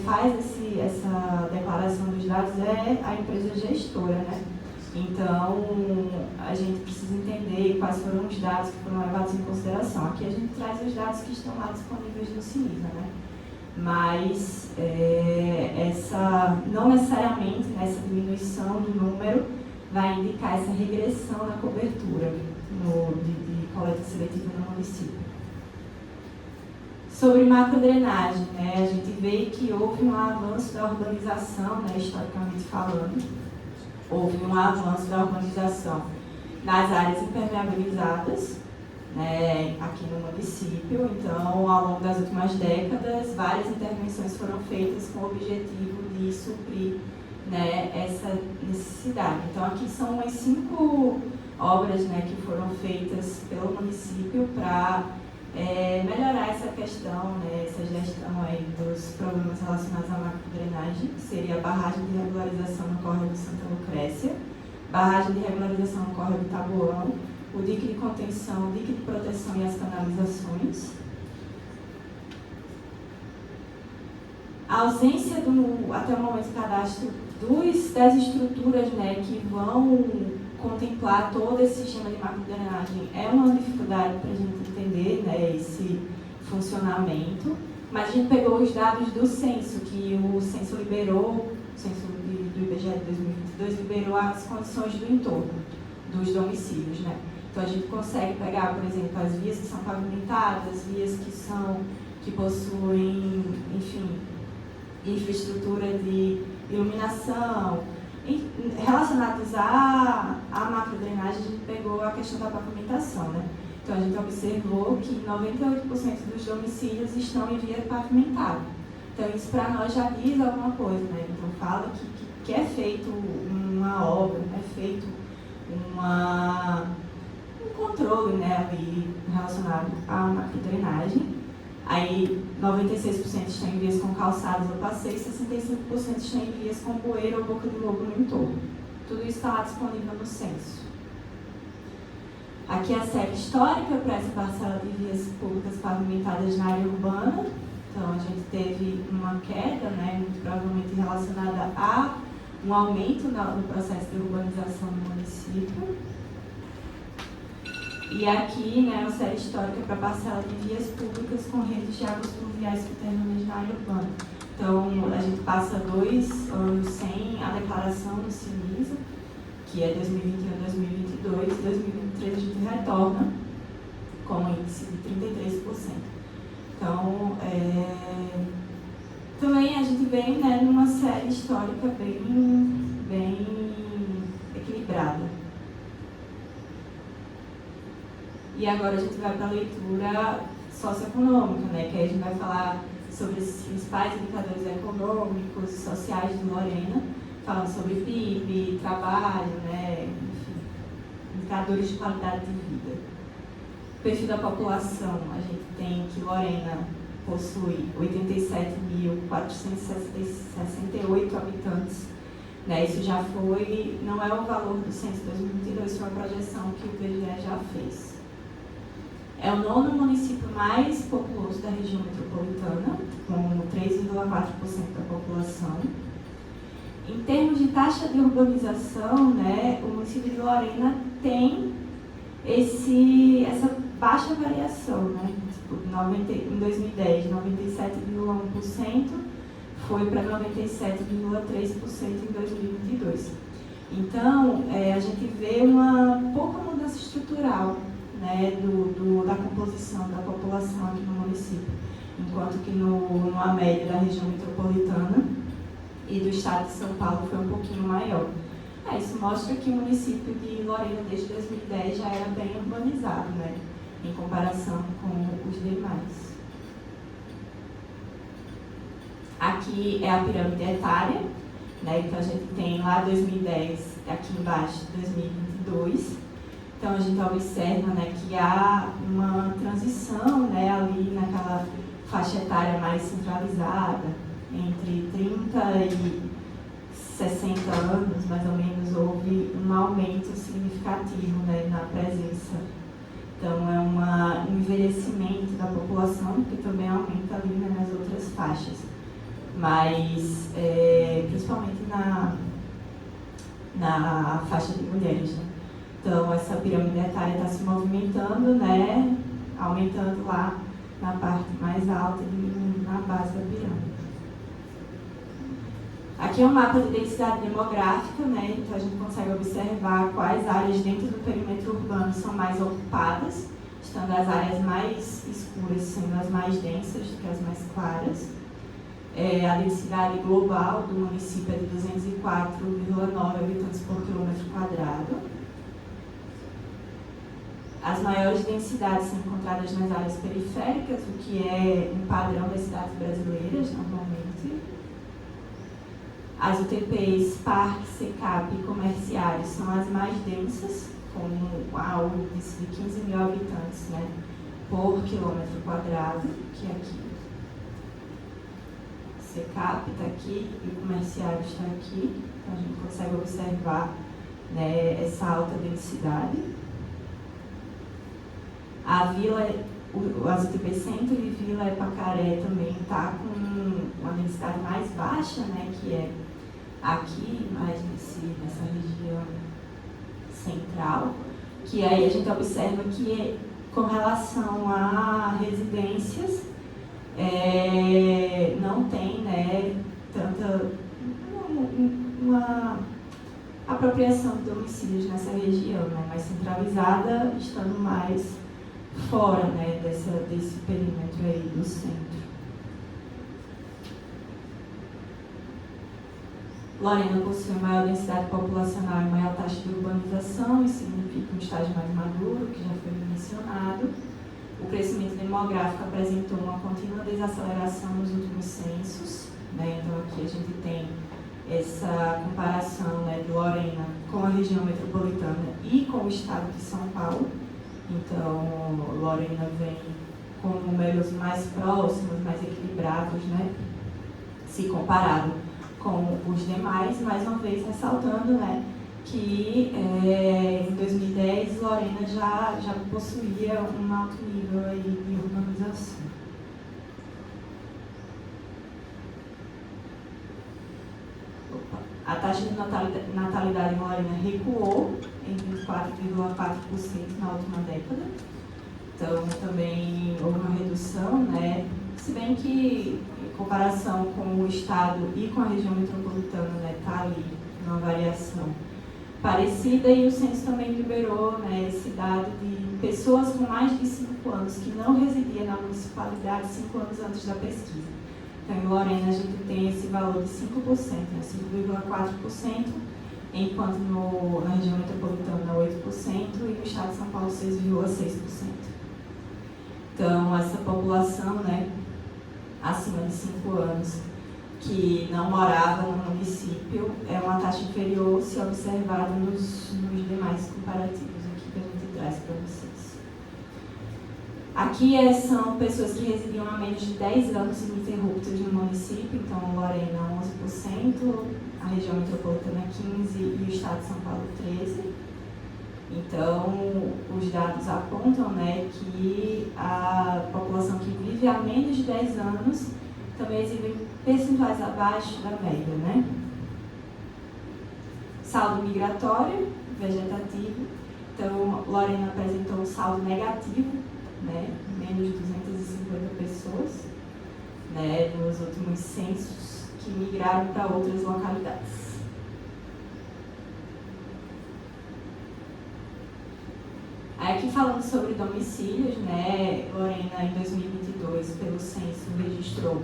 faz essa declaração dos dados é a empresa gestora, né? Então, a gente precisa entender quais foram os dados que foram levados em consideração. Aqui a gente traz os dados que estão lá disponíveis no CINISA, né? Mas não necessariamente essa diminuição do número vai indicar essa regressão na cobertura de coleta seletiva no município. Sobre macrodrenagem, né, a gente vê que houve um avanço da urbanização, né, historicamente falando. Houve um avanço da urbanização nas áreas impermeabilizadas, né, aqui no município. Então, ao longo das últimas décadas, várias intervenções foram feitas com o objetivo de suprir, né, essa necessidade. Então, aqui são umas 5 obras, né, que foram feitas pelo município para melhorar essa questão, né, essa gestão aí dos problemas relacionados à macrodrenagem, que seria a barragem de regularização no córrego Santa Lucrécia, barragem de regularização no córrego Taboão, o dique de contenção, o dique de proteção e as canalizações. A ausência até o momento do cadastro das estruturas, né, que vão contemplar todo esse sistema de macrodrenagem é uma dificuldade para a gente entender, né, esse funcionamento, mas a gente pegou os dados do censo, que o censo liberou, o censo do IBGE de 2022 liberou as condições do entorno dos domicílios, né? Então a gente consegue pegar, por exemplo, as vias que são pavimentadas, vias que possuem, enfim, infraestrutura de iluminação. Relacionados à macrodrenagem, a gente pegou a questão da pavimentação, né? Então, a gente observou que 98% dos domicílios estão em via pavimentada. Então, isso para nós já diz alguma coisa, né? Então, fala que é feito uma obra, é feito um controle, né, ali relacionado à macrodrenagem. Aí, 96% estão em vias com calçadas ou passeios, 65% estão em vias com bueiro ou boca de lobo no entorno. Tudo isso está lá disponível no censo. Aqui é a série histórica para essa parcela de vias públicas pavimentadas na área urbana. Então, a gente teve uma queda, né, muito provavelmente relacionada a um aumento no processo de urbanização no município. E aqui, né, uma série histórica para a parcela de vias públicas com redes de águas pluviais subterrâneas na área urbana. Então, a gente passa 2 anos sem a declaração do CINISA, que é 2021 a 2022, 2023 a gente retorna com um índice de 33%. Então, também a gente vem, né, numa série histórica bem equilibrada. E agora a gente vai para a leitura socioeconômica, né, que aí a gente vai falar sobre os principais indicadores econômicos e sociais de Lorena, falando sobre PIB, trabalho, né, enfim, indicadores de qualidade de vida. O perfil da população, a gente tem que Lorena possui 87.468 habitantes, né, isso já foi, não é o valor do censo de 2022, foi a projeção que o IBGE já fez. É o 9º município mais populoso da região metropolitana, com 3,4% da população. Em termos de taxa de urbanização, né, o município de Lorena tem essa baixa variação, né? Tipo, em 2010, 97,1% foi para 97,3% em 2022. Então, a gente vê uma pouca mudança estrutural, né, da composição da população aqui no município, enquanto que numa média da região metropolitana e do estado de São Paulo foi um pouquinho maior. Isso mostra que o município de Lorena, desde 2010, já era bem urbanizado, né, em comparação com os demais. Aqui é a pirâmide etária, né, então a gente tem lá 2010, aqui embaixo 2022. Então a gente observa, né, que há uma transição, né, ali naquela faixa etária mais centralizada, entre 30 e 60 anos, mais ou menos, houve um aumento significativo, né, na presença. Então é um envelhecimento da população, que também aumenta ali, né, nas outras faixas, mas principalmente na faixa de mulheres, né? Então essa pirâmide etária está se movimentando, né, aumentando lá na parte mais alta e na base da pirâmide. Aqui é um mapa de densidade demográfica, né? Então a gente consegue observar quais áreas dentro do perímetro urbano são mais ocupadas, estando as áreas mais escuras sendo as mais densas do que as mais claras. A densidade global do município é de 204,9 habitantes por quilômetro quadrado. As maiores densidades são encontradas nas áreas periféricas, o que é um padrão das cidades brasileiras, normalmente. As UTPs, parques, SECAP e comerciários são as mais densas, com um índice de 15 mil habitantes, né, por quilômetro quadrado, que é aqui. SECAP está aqui e o comerciário está aqui, então a gente consegue observar, né, essa alta densidade. A vila, as UTP Centro e Vila Epacaré também está com uma densidade mais baixa, né, que é aqui, mais nessa região central, que aí a gente observa que com relação a residências, não tem, né, tanta uma apropriação de domicílios nessa região, né, mais centralizada, estando mais fora, né, desse perímetro aí do centro. Lorena possui maior densidade populacional e maior taxa de urbanização, isso significa um estágio mais maduro, que já foi mencionado. O crescimento demográfico apresentou uma contínua desaceleração nos últimos censos, né? Então aqui a gente tem essa comparação, né, de Lorena com a região metropolitana e com o estado de São Paulo. Então Lorena vem com números mais próximos, mais equilibrados, né, se comparado com os demais, mais uma vez ressaltando, né, que em 2010 Lorena já possuía um alto nível aí de urbanização. A taxa de natalidade em Lorena recuou em 24,4% na última década. Então também houve uma redução, né, se bem que em comparação com o estado e com a região metropolitana, né, está ali uma variação parecida, e o censo também liberou, né, esse dado de pessoas com mais de 5 anos que não residiam na municipalidade 5 anos antes da pesquisa. Então, em Lorena, a gente tem esse valor de 5%, né, 5,4%, enquanto na região metropolitana 8% e no estado de São Paulo 6,6%. Então, essa população, né, acima de 5 anos, que não morava no município, é uma taxa inferior se observada nos demais comparativos aqui que a gente traz para vocês. Aqui são pessoas que residiam há menos de 10 anos ininterruptos no município, então Lorena 11%, a região metropolitana 15% e o estado de São Paulo 13%. Então, os dados apontam, né, que a população que vive há menos de 10 anos também exibe percentuais abaixo da média, né? Saldo migratório, vegetativo. Então, Lorena apresentou um saldo negativo né, menos de 250 pessoas, né, nos últimos censos que migraram para outras localidades. Aqui falando sobre domicílios, né, Lorena, em 2022, pelo censo, registrou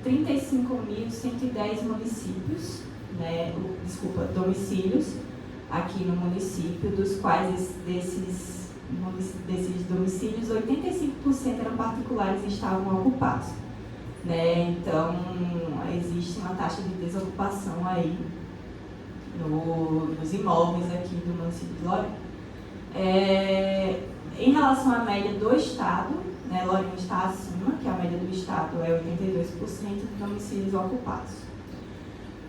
35.110 municípios, né, domicílios aqui no município, dos quais desses domicílios, 85% eram particulares e estavam ocupados. Né? Então, existe uma taxa de desocupação aí nos imóveis aqui do município de Lorena. Em relação à média do Estado, né, Lorena está acima, que a média do Estado é 82% de domicílios ocupados.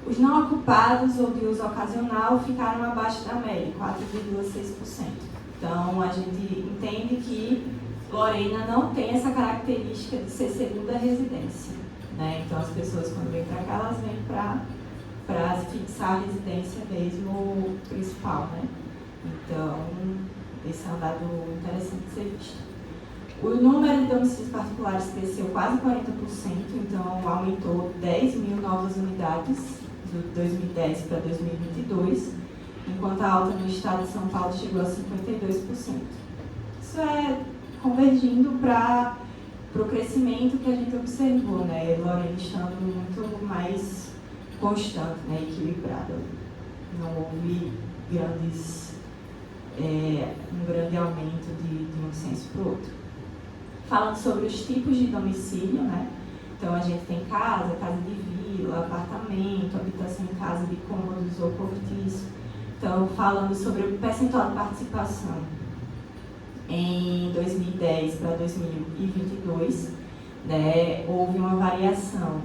Os não ocupados ou de uso ocasional ficaram abaixo da média, 4,6%. Então, a gente entende que Lorena não tem essa característica de ser segunda residência. Né? Então, as pessoas, quando vêm para cá, elas vêm para fixar a residência mesmo principal. Né? Então, esse é um dado interessante de ser visto. O número de domicílios particulares cresceu quase 40%, então aumentou 10 mil novas unidades de 2010 para 2022, enquanto a alta no estado de São Paulo chegou a 52%. Isso é convergindo para o crescimento que a gente observou, né? Lorena estando muito mais constante, né? Equilibrada. Não houve um grande aumento de um censo para o outro. Falando sobre os tipos de domicílio, né? Então a gente tem casa de vila, apartamento, habitação em casa de cômodos ou cortiço. Então, falando sobre o percentual de participação em 2010 para 2022, né, houve uma variação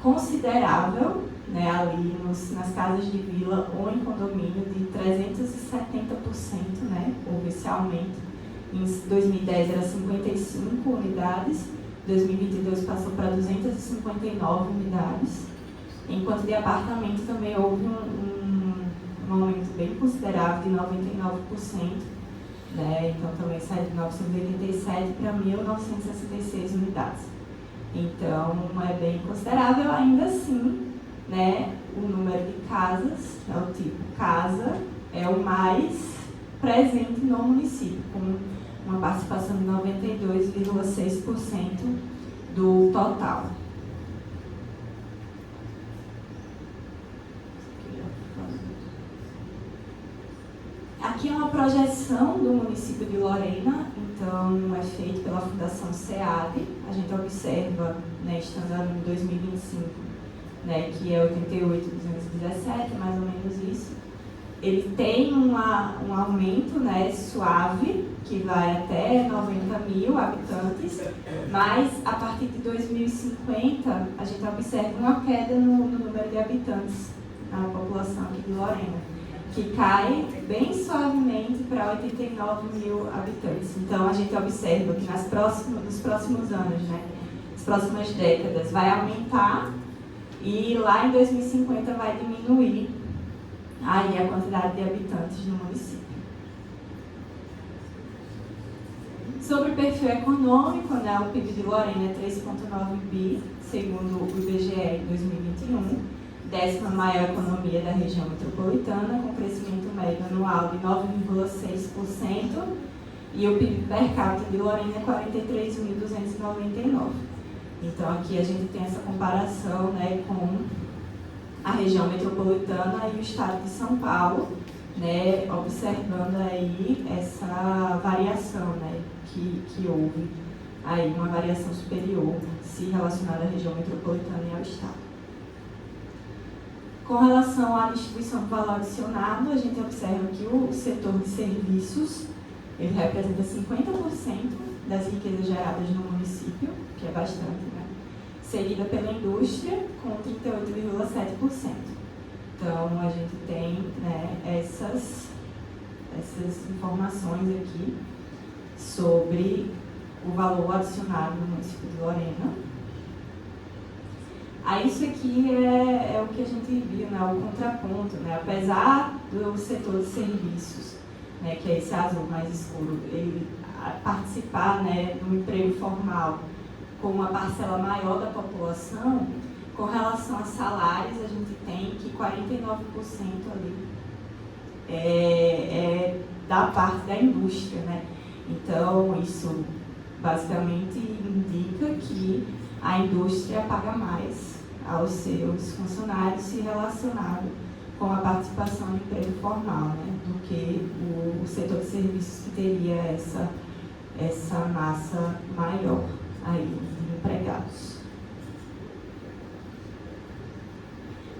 considerável, né, ali nas casas de vila ou em condomínio de 370%, né, houve esse aumento. Em 2010 era 55 unidades, 2022 passou para 259 unidades, enquanto de apartamento também houve um aumento bem considerável de 99%, né? Então também saiu de 987 para 1.966 unidades. Então é bem considerável, ainda assim, né, o número de casas, o tipo casa, é o mais presente no município, com uma participação de 92,6% do total. Aqui é uma projeção do município de Lorena, então é feito pela Fundação SEAD. A gente observa, né, estando em 2025, né, que é 88.217, mais ou menos isso. Ele tem um aumento, né, suave, que vai até 90 mil habitantes, mas a partir de 2050 a gente observa uma queda no número de habitantes na população aqui de Lorena, que cai bem suavemente para 89 mil habitantes. Então, a gente observa que nos próximos anos, né, nas próximas décadas, vai aumentar e lá em 2050 vai diminuir aí a quantidade de habitantes no município. Sobre o perfil econômico, né, o PIB de Lorena é 3,9 bi, segundo o IBGE em 2021, 10ª maior economia da região metropolitana, com crescimento médio anual de 9,6%, e o PIB per capita de Lorena é 43.299. Então, aqui a gente tem essa comparação, né, com a região metropolitana e o estado de São Paulo, né, observando aí essa variação, né, que houve aí uma variação superior se relacionada à região metropolitana e ao estado. Com relação à distribuição do valor adicionado, a gente observa que o setor de serviços ele representa 50% das riquezas geradas no município, que é bastante, né? Seguida pela indústria, com 38,7%. Então, a gente tem, né, essas informações aqui sobre o valor adicionado no município de Lorena. Aí isso aqui é o que a gente viu, né, o contraponto, né? Apesar do setor de serviços né, que é esse azul mais escuro, ele participar, né, do emprego formal com uma parcela maior da população, com relação a salários, a gente tem que 49% ali é da parte da indústria, né? Então, isso basicamente indica que a indústria paga mais aos seus funcionários se relacionado com a participação no emprego formal, né, do que o setor de serviços que teria essa massa maior aí de empregados.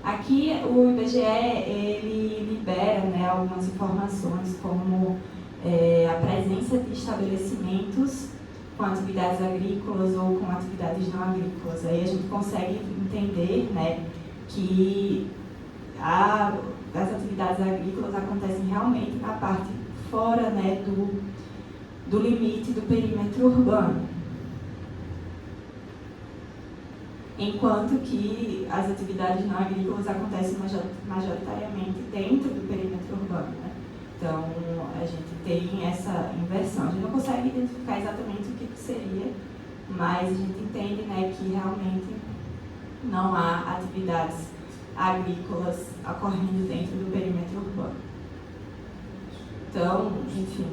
Aqui o IBGE ele libera, né, algumas informações como a presença de estabelecimentos com atividades agrícolas ou com atividades não agrícolas. Aí a gente consegue entender, né, que as atividades agrícolas acontecem realmente na parte fora, né, do limite do perímetro urbano. Enquanto que as atividades não agrícolas acontecem majoritariamente dentro do perímetro urbano, né? Então, a gente tem essa inversão. A gente não consegue identificar exatamente o que seria, mas a gente entende, né, que realmente não há atividades agrícolas ocorrendo dentro do perímetro urbano. Então, enfim,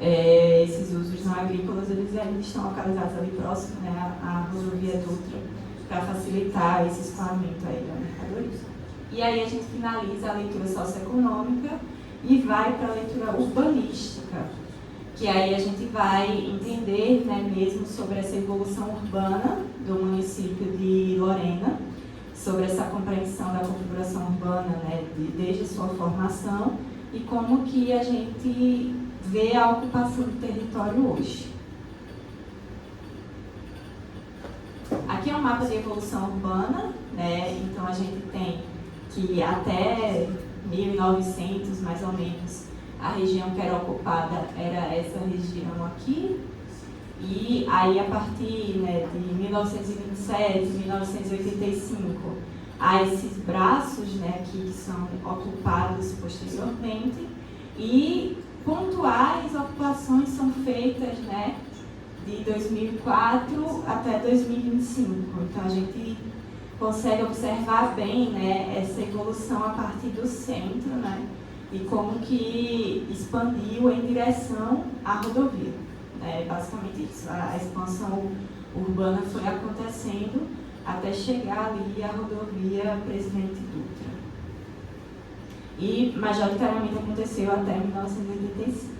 esses usos não agrícolas, eles ainda estão localizados ali próximo, né, à rodovia Dutra, para facilitar esse escoamento aí da mercadoria. E aí a gente finaliza a leitura socioeconômica e vai para a leitura urbanística, que aí a gente vai entender, né, mesmo sobre essa evolução urbana do município de Lorena, sobre essa compreensão da configuração urbana, né, desde a sua formação e como que a gente vê a ocupação do território hoje. Aqui é um mapa de evolução urbana, né? Então a gente tem que até 1900, mais ou menos, a região que era ocupada era essa região aqui, e aí a partir, né, de 1927, 1985, há esses braços, né, que são ocupados posteriormente, e pontuais ocupações são feitas, né, de 2004 até 2025. Então, a gente consegue observar bem, né, essa evolução a partir do centro, né, e como que expandiu em direção à rodovia. Basicamente isso, a expansão urbana foi acontecendo até chegar ali à rodovia Presidente Dutra. E majoritariamente aconteceu até 1985.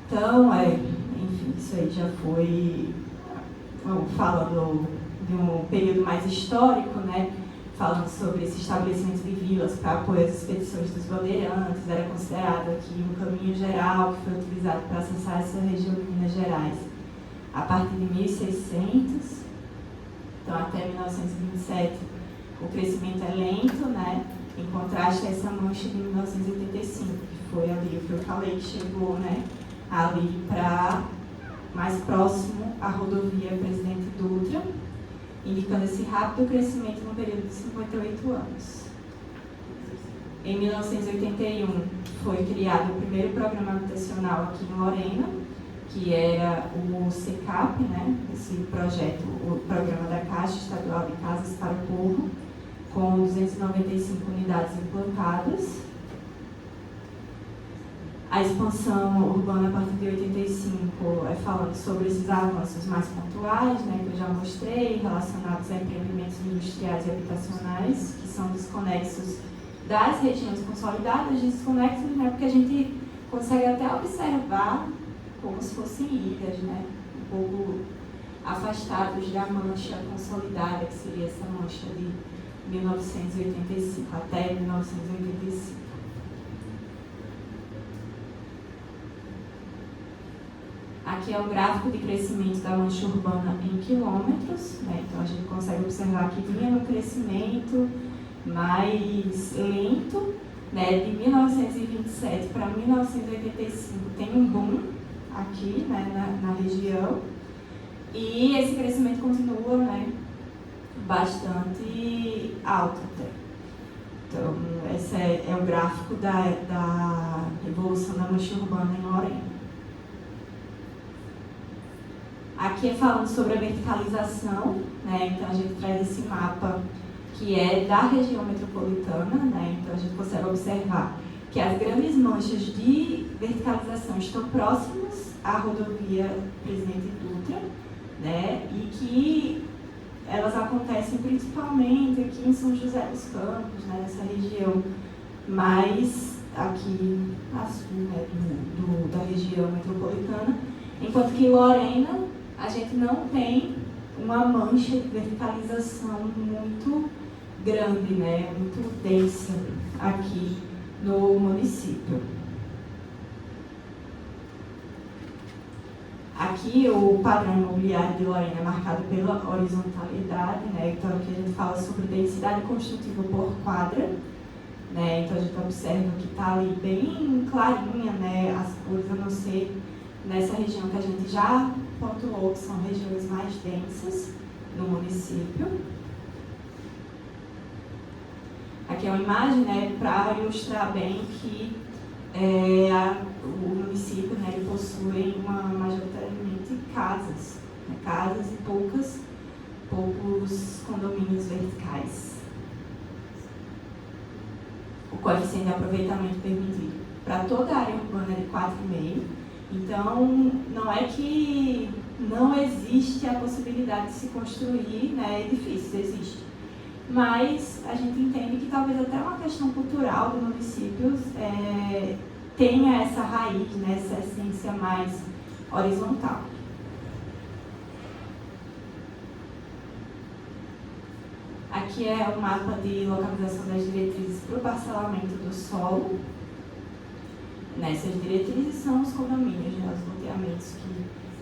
Então, enfim, isso aí já foi, falando de um período mais histórico, né? Falando sobre esse estabelecimento de vilas para apoio às expedições dos bandeirantes, era considerado aqui um caminho geral que foi utilizado para acessar essa região de Minas Gerais a partir de 1600, então até 1927 o crescimento é lento, né? Em contraste a essa mancha de 1985, que foi ali o que eu falei, que chegou, né, ali para mais próximo à rodovia Presidente Dutra, indicando esse rápido crescimento no período de 58 anos. Em 1981, foi criado o primeiro programa habitacional aqui em Lorena, que era o CECAP, né, esse projeto, o programa da Caixa Estadual de Casas para o Povo, com 295 unidades implantadas. A expansão urbana a partir de 85 falando sobre esses avanços mais pontuais, né, que eu já mostrei, relacionados a empreendimentos industriais e habitacionais, que são desconexos das regiões consolidadas, desconexos, né, porque a gente consegue até observar como se fossem ilhas, né, um pouco afastados da mancha consolidada, que seria essa mancha de 1985, até 1985. Aqui é o gráfico de crescimento da mancha urbana em quilômetros, né? Então a gente consegue observar que vinha no crescimento mais lento, né? De 1927 para 1985 tem um boom aqui, né, na região, e esse crescimento continua, né, bastante alto até. Então, esse é o gráfico da evolução da mancha urbana em Lorena. Aqui é falando sobre a verticalização, né? Então a gente traz esse mapa que é da região metropolitana, né? Então a gente consegue observar que as grandes manchas de verticalização estão próximas à rodovia Presidente Dutra, né? E que elas acontecem principalmente aqui em São José dos Campos, né? Nessa região mais aqui a sul, né? da região metropolitana, enquanto que em Lorena a gente não tem uma mancha de verticalização muito grande, né? Muito densa aqui no município. Aqui o padrão imobiliário de Lorena é marcado pela horizontalidade, né? Então aqui a gente fala sobre densidade construtiva por quadra, né? Então a gente observa que está ali bem clarinha, né? As cores, a não ser nessa região que a gente já pontuou, que são regiões mais densas no município. Aqui é uma imagem, né, para ilustrar bem que o município, né, ele possui majoritariamente casas, né, casas e poucos condomínios verticais. O coeficiente de aproveitamento permitido para toda a área urbana é de 4,5. Então, não é que não existe a possibilidade de se construir, né, edifícios, existe. Mas a gente entende que talvez até uma questão cultural do município tenha essa raiz, né, essa essência mais horizontal. Aqui é o mapa de localização das diretrizes para o parcelamento do solo. Nessas diretrizes são os condomínios, né, os loteamentos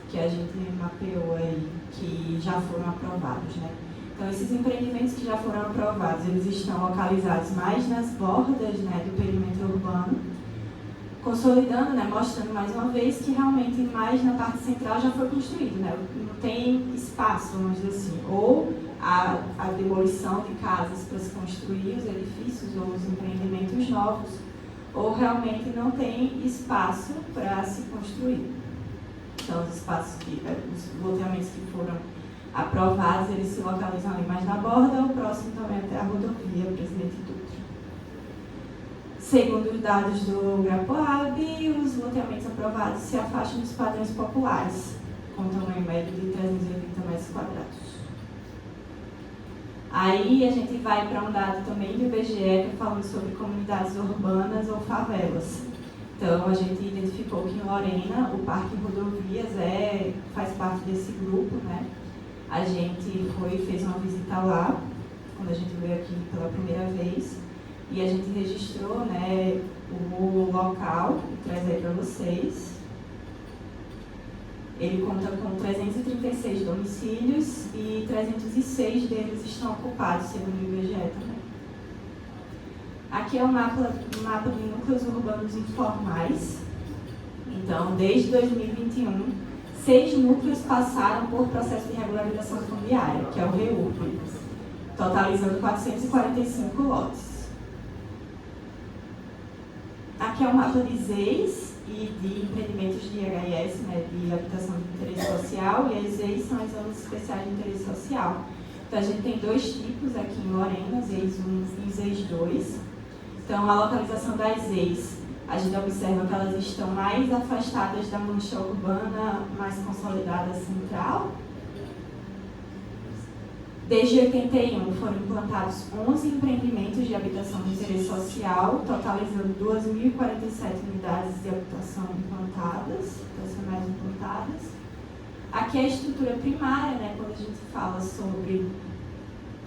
que a gente mapeou aí, que já foram aprovados, né? Então, esses empreendimentos que já foram aprovados, eles estão localizados mais nas bordas, né, do perímetro urbano, consolidando, né, mostrando mais uma vez que realmente mais na parte central já foi construído, né? Não tem espaço, vamos dizer assim, ou a demolição de casas para se construir os edifícios ou os empreendimentos novos, ou realmente não tem espaço para se construir. Então, os espaços os loteamentos que foram aprovados, eles se localizam ali mais na borda, o próximo também até a rodovia Presidente Dutra. Segundo os dados do Grapoab, os loteamentos aprovados se afastam dos padrões populares, com tamanho médio de 380 metros quadrados. Aí a gente vai para um dado também do IBGE, que é falando sobre comunidades urbanas ou favelas. Então, a gente identificou que em Lorena, o Parque Rodovias faz parte desse grupo, né? A gente fez uma visita lá, quando a gente veio aqui pela primeira vez, e a gente registrou, né, o local, vou trazer para vocês. Ele conta com 336 domicílios e 306 deles estão ocupados, segundo o IBGE também. Aqui é o mapa de núcleos urbanos informais. Então, desde 2021, 6 núcleos passaram por processo de regularização fundiária, que é o REURB, totalizando 445 lotes. Aqui é o mapa de ZEIs e de empreendimentos de IHS, né, de habitação de interesse social, e as ZEIs são as zonas especiais de interesse social. Então, a gente tem 2 tipos aqui em Lorena, ZEIs 1 e ZEIs 2. Então, a localização das ZEIs, a gente observa que elas estão mais afastadas da mancha urbana mais consolidada central. Desde 81 foram implantados 11 empreendimentos de habitação de interesse social, totalizando 2.047 unidades de habitação habitacionais implantadas. Aqui é a estrutura primária, né, quando a gente fala sobre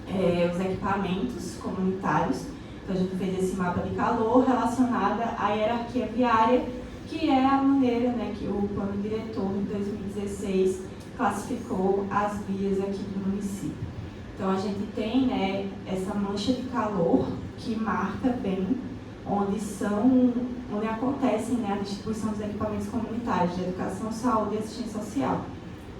os equipamentos comunitários. Então, a gente fez esse mapa de calor relacionada à hierarquia viária, que é a maneira, né, que o plano diretor de 2016 classificou as vias aqui do município. Então, a gente tem, né, essa mancha de calor que marca bem onde acontecem, né, a distribuição dos equipamentos comunitários de educação, saúde e assistência social,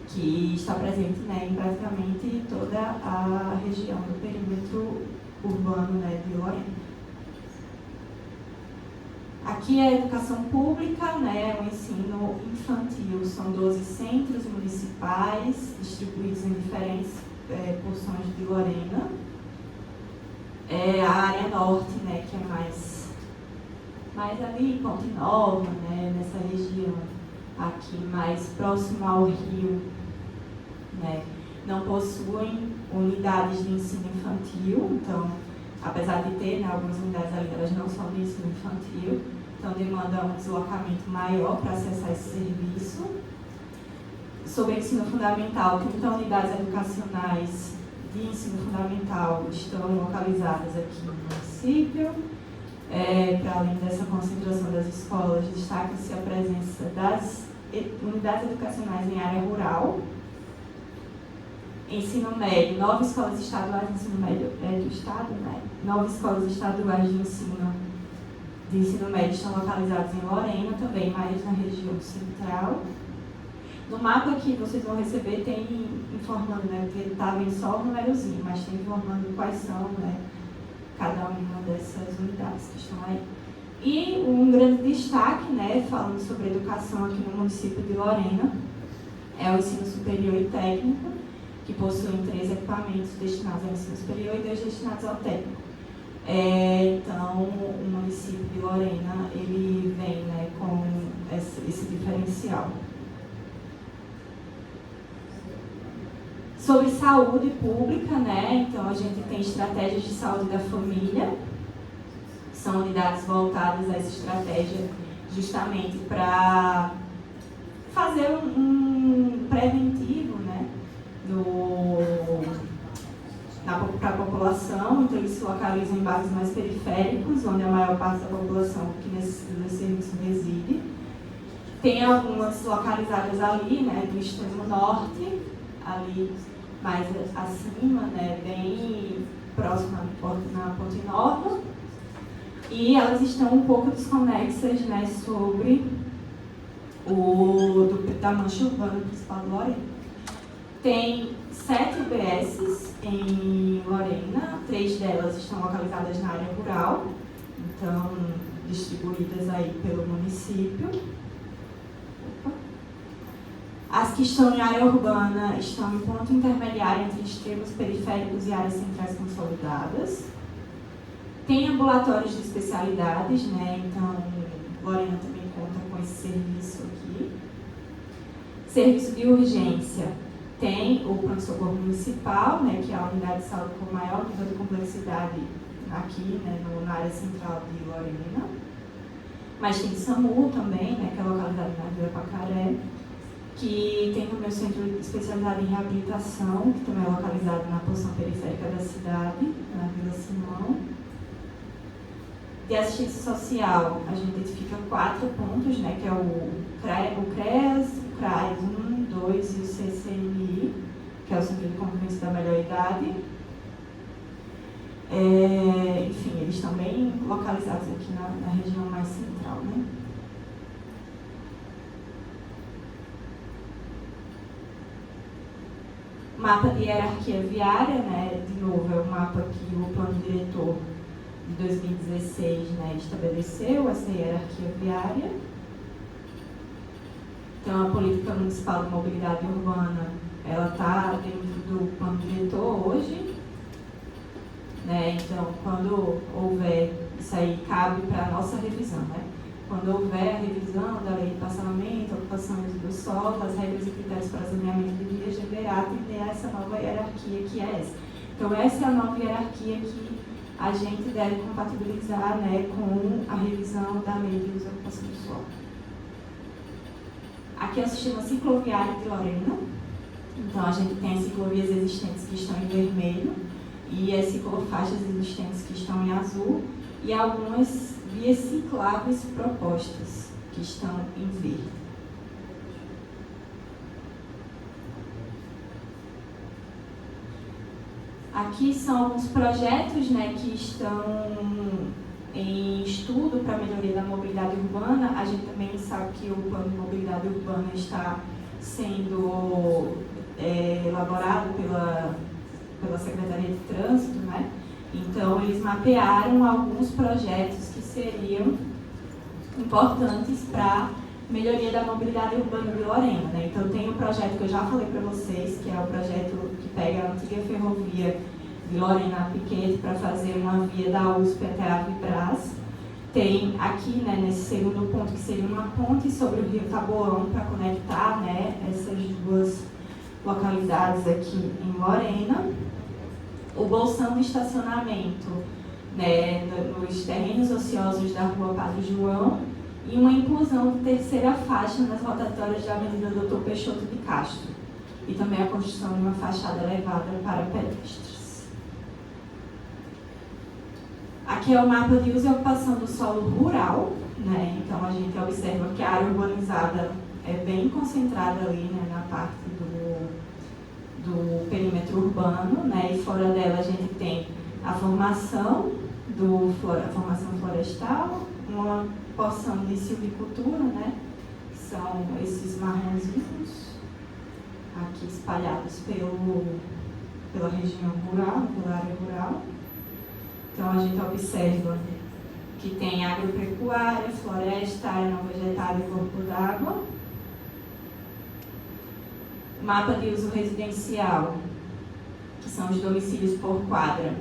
que está presente, né, em praticamente toda a região do perímetro urbano, né, de Lorena. Aqui é a educação pública, né, o ensino infantil. São 12 centros municipais, distribuídos em diferentes porções de Lorena. A área norte, né, que é mais ali, Ponte Nova, né, nessa região aqui mais próximo ao rio, né, não possuem unidades de ensino infantil, então, apesar de ter, né, algumas unidades ali, elas não são de ensino infantil, então demanda um deslocamento maior para acessar esse serviço. Sobre ensino fundamental, 30 unidades educacionais de ensino fundamental estão localizadas aqui no município. Para além dessa concentração das escolas, destaca-se a presença das unidades educacionais em área rural. Ensino médio, 9 escolas estaduais de ensino médio do estado, né? 9 escolas estaduais de ensino médio estão localizadas em Lorena, também mais na região central. No mapa que vocês vão receber tem informando, né, que está bem só o númerozinho, mas tem informando quais são, né, cada uma dessas unidades que estão aí. E um grande destaque, né, falando sobre educação aqui no município de Lorena, é o ensino superior e técnico, que possuem 3 equipamentos destinados ao ensino superior e 2 destinados ao técnico. Então, o município de Lorena, ele vem, né, com esse diferencial. Sobre saúde pública, né, então a gente tem estratégias de saúde da família, são unidades voltadas a essa estratégia justamente para fazer um preventivo, né, para a população. Então eles se localizam em bairros mais periféricos, onde a maior parte da população que necessita desse serviço reside. Tem algumas localizadas ali, né, do extremo norte, ali mais acima, né, bem próxima na Ponte Nova, e elas estão um pouco desconexas, né, sobre da mancha urbana principal de Lorena. Tem 7 UBSs em Lorena, 3 delas estão localizadas na área rural, então distribuídas aí pelo município. As que estão em área urbana estão em ponto intermediário entre extremos periféricos e áreas centrais consolidadas. Tem ambulatórios de especialidades, né? Então, Lorena também conta com esse serviço aqui. Serviço de urgência. Tem o pronto-socorro municipal, né, que é a unidade de saúde com maior nível de complexidade aqui, né, na área central de Lorena. Mas tem SAMU também, né, que é localizado na Vila Pacaré, que tem o meu centro especializado em reabilitação, que também é localizado na porção periférica da cidade, na Vila Simão. De assistência social, a gente identifica 4 pontos, né, que é o CREAS, o CRAES 1, 2 e o CCMI, que é o Centro de Convivência da Melhor Idade. Enfim, eles estão bem localizados aqui na região mais central, né? Mapa de hierarquia viária, né? De novo, é o mapa que o plano diretor de 2016, né, estabeleceu essa hierarquia viária. Então, a política municipal de mobilidade urbana, ela está dentro do plano diretor hoje, né? Então, quando houver, isso aí cabe para a nossa revisão, né? Quando houver a revisão da lei de passamento, ocupação do solo, as regras e critérios para zoneamento de vias, deverá atender a essa nova hierarquia que é essa. Então, essa é a nova hierarquia que a gente deve compatibilizar, né, com a revisão da lei de uso e ocupação do solo. Aqui é o sistema cicloviário de Lorena. Então, a gente tem as ciclovias existentes que estão em vermelho e as ciclofaixas existentes que estão em azul e algumas vias cicláveis propostas que estão em verde. Aqui são alguns projetos, né, que estão em estudo para a melhoria da mobilidade urbana. A gente também sabe que o plano de mobilidade urbana está sendo elaborado pela Secretaria de Trânsito, né? Então, eles mapearam alguns projetos que seriam importantes para melhoria da mobilidade urbana de Lorena, né? Então tem o projeto que eu já falei para vocês, que é o projeto que pega a antiga ferrovia de Lorena a Piquete para fazer uma via da USP até a Vibraz. Tem aqui, né, nesse segundo ponto, que seria uma ponte sobre o rio Taboão para conectar, né, essas duas localidades aqui em Lorena. O bolsão de estacionamento, né, nos terrenos ociosos da Rua Padre João, e uma inclusão de terceira faixa nas rotatórias da Avenida Doutor Peixoto de Castro, e também a construção de uma fachada elevada para pedestres. Aqui é o mapa de uso e ocupação do solo rural, né? Então a gente observa que a área urbanizada é bem concentrada ali, né, na parte do perímetro urbano, né? E fora dela a gente tem a formação florestal, uma porção de silvicultura, né? Que são esses marronzinhos aqui espalhados pela região rural, pela área rural. Então a gente observa que tem agropecuária, floresta, área não vegetada e corpo d'água. Mapa de uso residencial, que são os domicílios por quadra,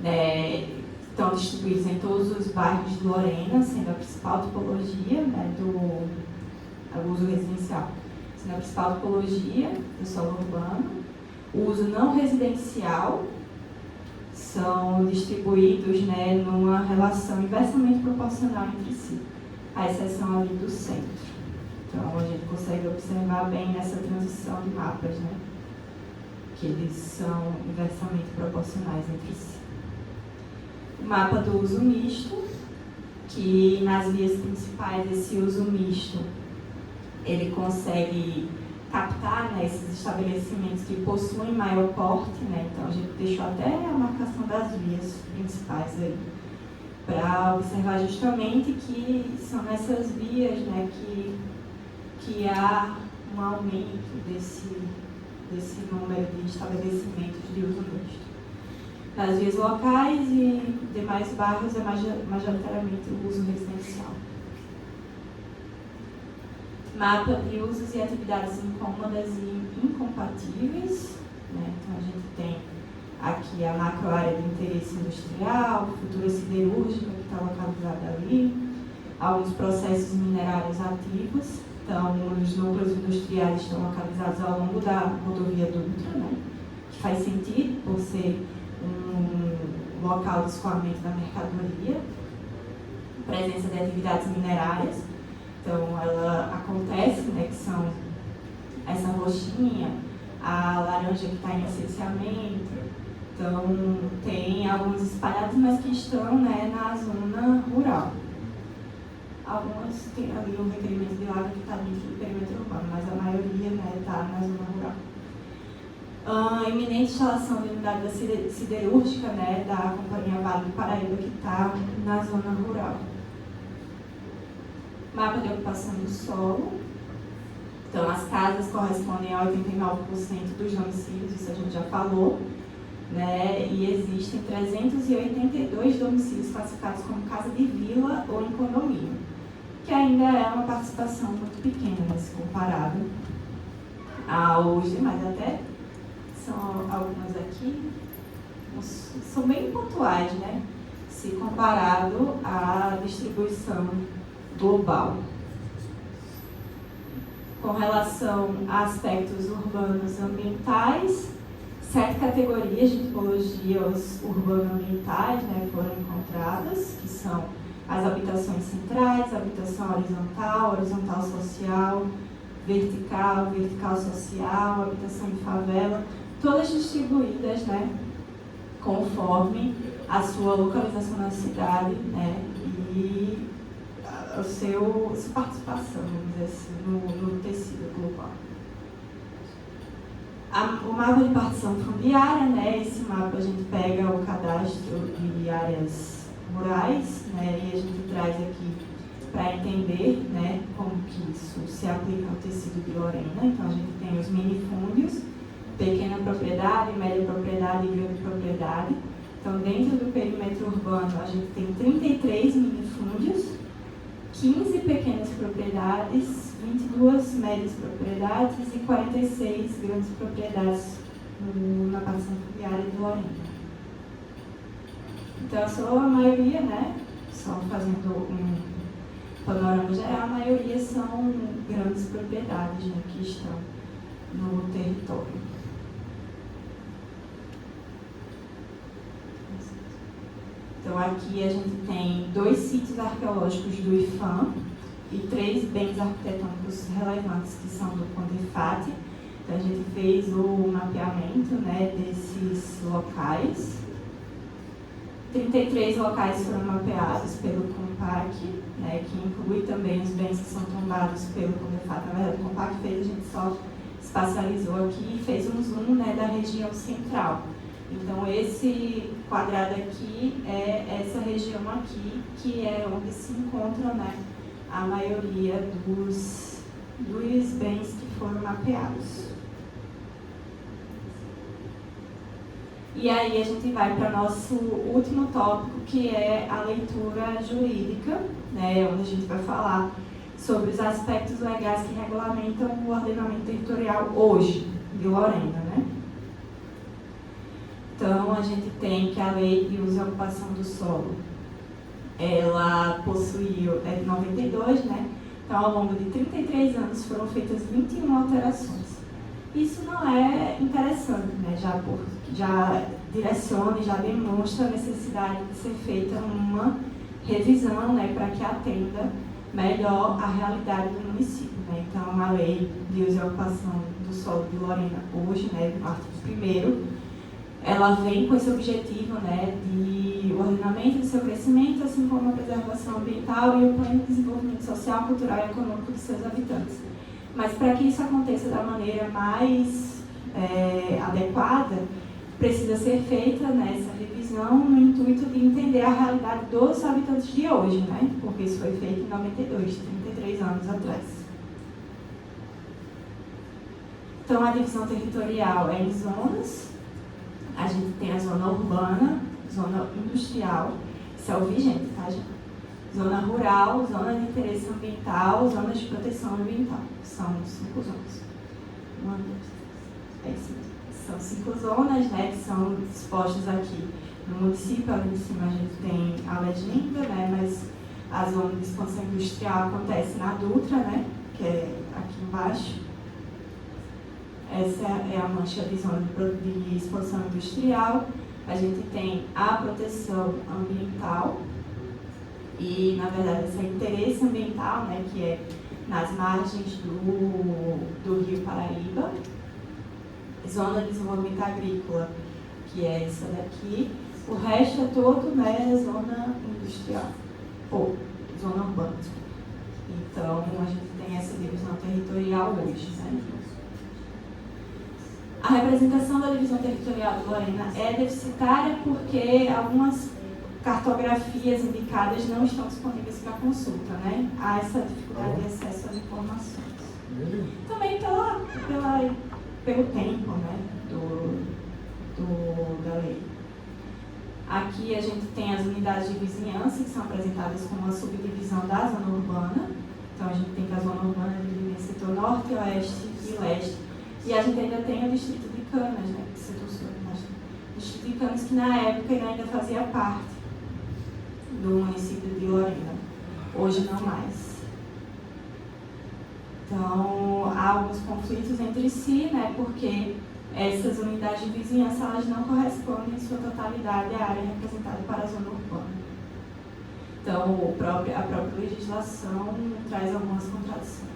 né, estão distribuídos em todos os bairros de Lorena, sendo a principal tipologia, né, do uso residencial, sendo a principal tipologia do solo urbano. O uso não residencial são distribuídos, né, numa relação inversamente proporcional entre si, à exceção ali do centro. Então, a gente consegue observar bem nessa transição de mapas, né, que eles são inversamente proporcionais entre si. O mapa do uso misto, que nas vias principais esse uso misto, ele consegue captar, né, esses estabelecimentos que possuem maior porte, né, então a gente deixou até a marcação das vias principais aí, para observar justamente que são nessas vias, né, que há um aumento desse número de estabelecimentos de uso misto. Nas vias locais e demais bairros é majoritariamente o uso residencial. Mapa de usos e atividades incômodas e incompatíveis, né? Então a gente tem aqui a macroárea de interesse industrial, futura siderúrgica que está localizada ali, alguns processos minerários ativos. Então, os núcleos industriais estão localizados ao longo da rodovia Dutra, né, que faz sentido por ser um local de escoamento da mercadoria, presença de atividades minerárias. Então, ela acontece, né, que são essa roxinha, a laranja que está em licenciamento. Então, tem alguns espalhados, mas que estão, né, na zona rural. Algumas têm ali um requerimento de água que está dentro do perímetro urbano, mas a maioria, né, está na zona rural. Iminente instalação de unidade da siderúrgica, né, da Companhia Vale do Paraíba, que está na zona rural. Mapa de ocupação do solo. Então, as casas correspondem a 89% dos domicílios, isso a gente já falou, né, e existem 382 domicílios classificados como casa de vila ou em condomínio, que ainda é uma participação muito pequena, né, se comparado aos demais. Até são algumas aqui, são bem pontuais, né, se comparado à distribuição global. Com relação a aspectos urbanos ambientais, 7 categorias de tipologias urbano-ambientais, né, foram encontradas, que são as habitações centrais, habitação horizontal, horizontal social, vertical, vertical social, habitação em favela, todas distribuídas, né, conforme a sua localização na cidade, né, e a sua participação, vamos dizer assim, no tecido global. O mapa de partição fundiária, né, esse mapa a gente pega o cadastro de áreas rurais, né, e a gente traz aqui para entender, né, como que isso se aplica ao tecido de Lorena. Então a gente tem os minifúndios, pequena propriedade, média propriedade e grande propriedade. Então dentro do perímetro urbano a gente tem 33 minifúndios, 15 pequenas propriedades, 22 médias propriedades e 46 grandes propriedades na partição fundiária de Lorena. Então, a maioria, né, só fazendo um panorama geral, a maioria são grandes propriedades, né, que estão no território. Então, aqui a gente tem 2 sítios arqueológicos do IFAM e 3 bens arquitetônicos relevantes que são do CONDEFAT. Então, a gente fez o mapeamento, né, desses locais. 33 locais foram mapeados pelo CONPAC, né, que inclui também os bens que são tombados pelo CONDEFAT. Na verdade, o CONPAC fez, a gente só espacializou aqui e fez um zoom, né, da região central. Então, esse quadrado aqui é essa região aqui, que é onde se encontra, né, a maioria dos bens que foram mapeados. E aí a gente vai para o nosso último tópico, que é a leitura jurídica, né, onde a gente vai falar sobre os aspectos legais que regulamentam o ordenamento territorial hoje, de Lorena, né? Então, a gente tem que a Lei de Uso e Ocupação do Solo, ela possuiu, é de 92, né? Então, ao longo de 33 anos, foram feitas 21 alterações. Isso não é interessante, né? Já direciona e já demonstra a necessidade de ser feita uma revisão, né? Para que atenda melhor a realidade do município, né? Então, a Lei de Uso e Ocupação do Solo de Lorena, hoje, né? No artigo 1º, ela vem com esse objetivo, né, de ordenamento do seu crescimento, assim como a preservação ambiental e o pleno desenvolvimento social, cultural e econômico de seus habitantes. Mas para que isso aconteça da maneira mais adequada, precisa ser feita, né, essa revisão no intuito de entender a realidade dos habitantes de hoje, né, porque isso foi feito em 92, 33 anos atrás. Então, a divisão territorial é em zonas. A gente tem a zona urbana, zona industrial, isso é o vigente, tá, gente? Zona rural, zona de interesse ambiental, zonas de proteção ambiental. São 5 zonas. 1, 2, 3, é isso mesmo. São 5 zonas, né, que são dispostas aqui no município. Ali em cima a gente tem a legenda, né, mas a zona de expansão industrial acontece na Dutra, né, que é aqui embaixo. Essa é a mancha de zona de expansão industrial. A gente tem a proteção ambiental e, na verdade, esse é o interesse ambiental, né, que é nas margens do Rio Paraíba. Zona de desenvolvimento agrícola, que é essa daqui. O resto é todo, né, zona industrial, ou zona urbana. Então, a gente tem essa divisão territorial hoje, né? A representação da divisão territorial de Lorena é deficitária porque algumas cartografias indicadas não estão disponíveis para consulta, né? Há essa dificuldade de acesso às informações. Também pelo tempo, né, da lei. Aqui a gente tem as unidades de vizinhança, que são apresentadas como uma subdivisão da zona urbana. Então, a gente tem que a zona urbana é dividida em setor norte, oeste e leste. E a gente ainda tem o distrito de Canas, né, setor sul, o distrito de Canas, que na época ele ainda fazia parte do município de Lorena. Hoje não mais. Então, há alguns conflitos entre si, né, porque essas unidades de vizinhança elas não correspondem em sua totalidade à área representada para a zona urbana. Então, a própria legislação traz algumas contradições.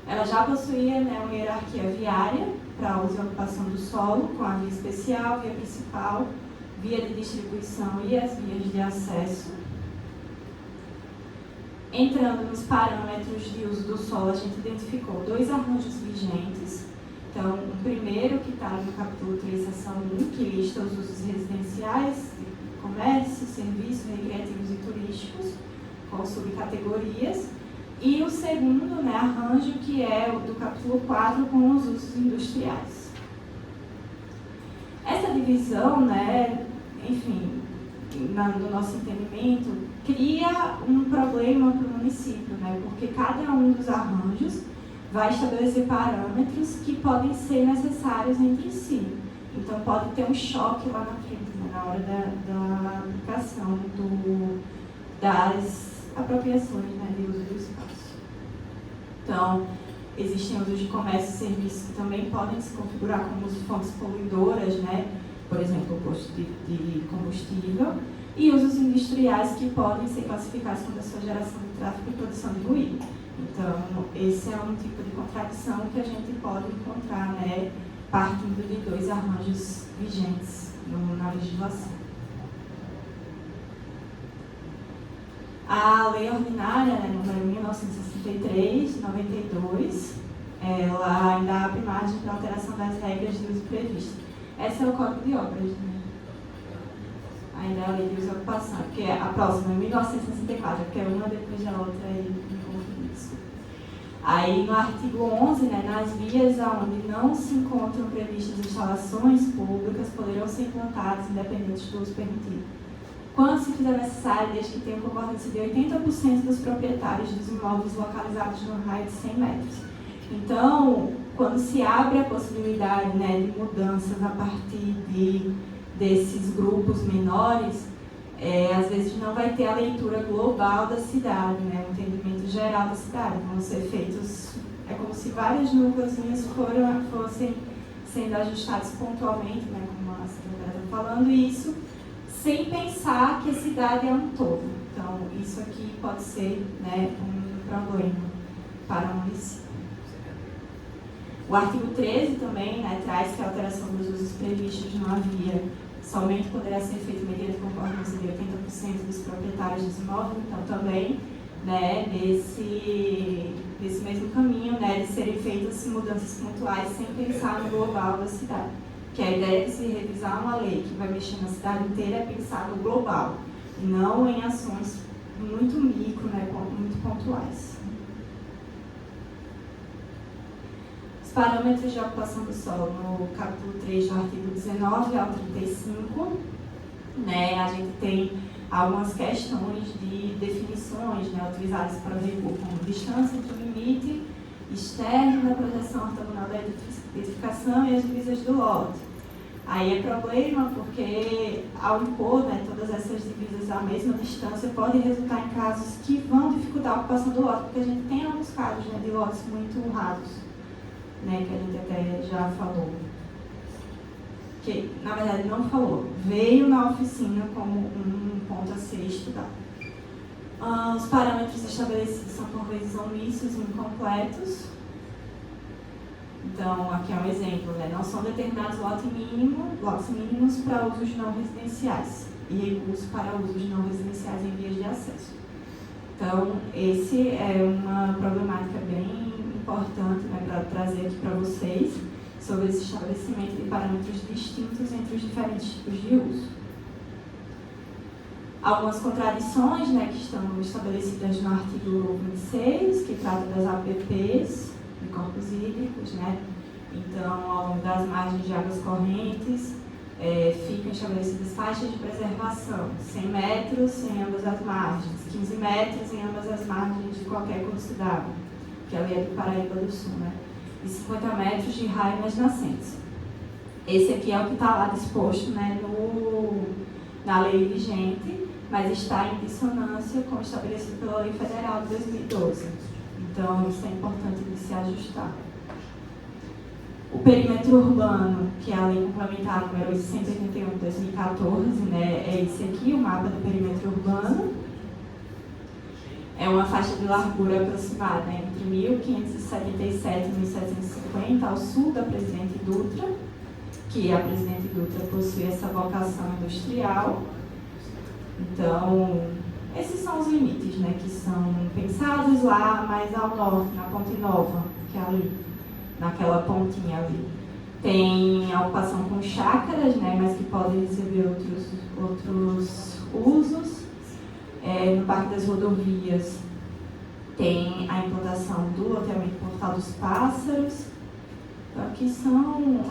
Ela já possuía, né, uma hierarquia viária para uso e ocupação do solo, com a via especial, via principal, via de distribuição e as vias de acesso. Entrando nos parâmetros de uso do solo, a gente identificou 2 arranjos vigentes. Então, o primeiro, que está no capítulo 3, seção 1, que lista os usos residenciais, comércio, serviços, recreativos e turísticos, com subcategorias. E o segundo, né, arranjo, que é o do capítulo 4, com os usos industriais. Essa divisão, né, enfim, no nosso entendimento, cria um problema para o município, né? Porque cada um dos arranjos vai estabelecer parâmetros que podem ser necessários entre si. Então, pode ter um choque lá na frente, né? Na hora da aplicação das apropriações, né, de uso do espaço. Então, existem usos de comércio e serviços que também podem se configurar como fontes poluidoras, né? Por exemplo, o posto de combustível, e usos industriais que podem ser classificados como a sua geração de tráfego e produção de ruído. Então, esse é um tipo de contradição que a gente pode encontrar, né, partindo de 2 arranjos vigentes na legislação. A Lei Ordinária, né, número 1963, de 92, ela ainda abre margem para alteração das regras de uso previsto. Essa é o Código de Obras, né? Ainda é a Lei de Uso e Ocupação, que é a próxima, em 1964, que é uma depois da outra aí, me confundi, desculpa. Aí, no artigo 11, né, nas vias onde não se encontram previstas instalações públicas poderão ser implantadas independentes do uso permitido, quando se fizer necessário, desde que tenha concordância de 80% dos proprietários dos imóveis localizados no raio de 100 metros. Então, quando se abre a possibilidade, né, de mudanças a partir desses grupos menores, às vezes não vai ter a leitura global da cidade, né, o entendimento geral da cidade. Vão ser feitos, é como se vários núcleozinhos fossem sendo ajustados pontualmente, né, como a secretária está falando, e isso sem pensar que a cidade é um todo. Então, isso aqui pode ser, né, um problema para o município. O artigo 13 também, né, traz que a alteração dos usos previstos na via somente poderá ser feita mediante concordância de 80% dos proprietários dos imóveis. Então, também, né, desse mesmo caminho, né, de serem feitas mudanças pontuais sem pensar no global da cidade. Que a ideia de se revisar uma lei que vai mexer na cidade inteira é pensar no global, e não em ações muito micro, né, muito pontuais. Os parâmetros de ocupação do solo, no capítulo 3 do artigo 19 ao 35, né, a gente tem algumas questões de definições, né, utilizadas para ver como distância entre o limite externo da projeção ortogonal da edificação e as divisas do lote. Aí é problema porque, ao impor, né, todas essas divisas à mesma distância, pode resultar em casos que vão dificultar a ocupação do lote, porque a gente tem alguns casos, né, de lotes muito raros, né, que a gente até já falou. Que, na verdade, não falou, veio na oficina como um ponto a ser estudado. Os parâmetros estabelecidos são, por vezes, omissos e incompletos. Então, aqui é um exemplo, né? Não são determinados lotes mínimos para usos não residenciais e recursos para usos não residenciais em vias de acesso. Então, esse é uma problemática bem importante, né, para trazer aqui para vocês sobre esse estabelecimento de parâmetros distintos entre os diferentes tipos de uso. Algumas contradições, né, que estão estabelecidas no artigo 26, que trata das APPs de corpos hídricos, né? Então, ao longo das margens de águas correntes, ficam estabelecidas faixas de preservação, 100 metros em ambas as margens, 15 metros em ambas as margens de qualquer curso d'água, que ali é do Paraíba do Sul, né? E 50 metros de raio nas nascentes. Esse aqui é o que está lá disposto, né, na lei vigente, mas está em dissonância com o estabelecido pela Lei Federal de 2012. Então, isso é importante de se ajustar. O perímetro urbano, que é a Lei Complementar número 881 de 2014, né, é esse aqui, o mapa do perímetro urbano. É uma faixa de largura aproximada, né, entre 1.577 e 1.750 ao sul da Presidente Dutra, que a Presidente Dutra possui essa vocação industrial. Então, esses são os limites, né, que são pensados lá mais ao norte, na Ponte Nova, que é ali, naquela pontinha ali. Tem a ocupação com chácaras, né, mas que podem receber outros usos. No Parque das Rodovias tem a implantação do loteamento Portal dos Pássaros. Então, aqui são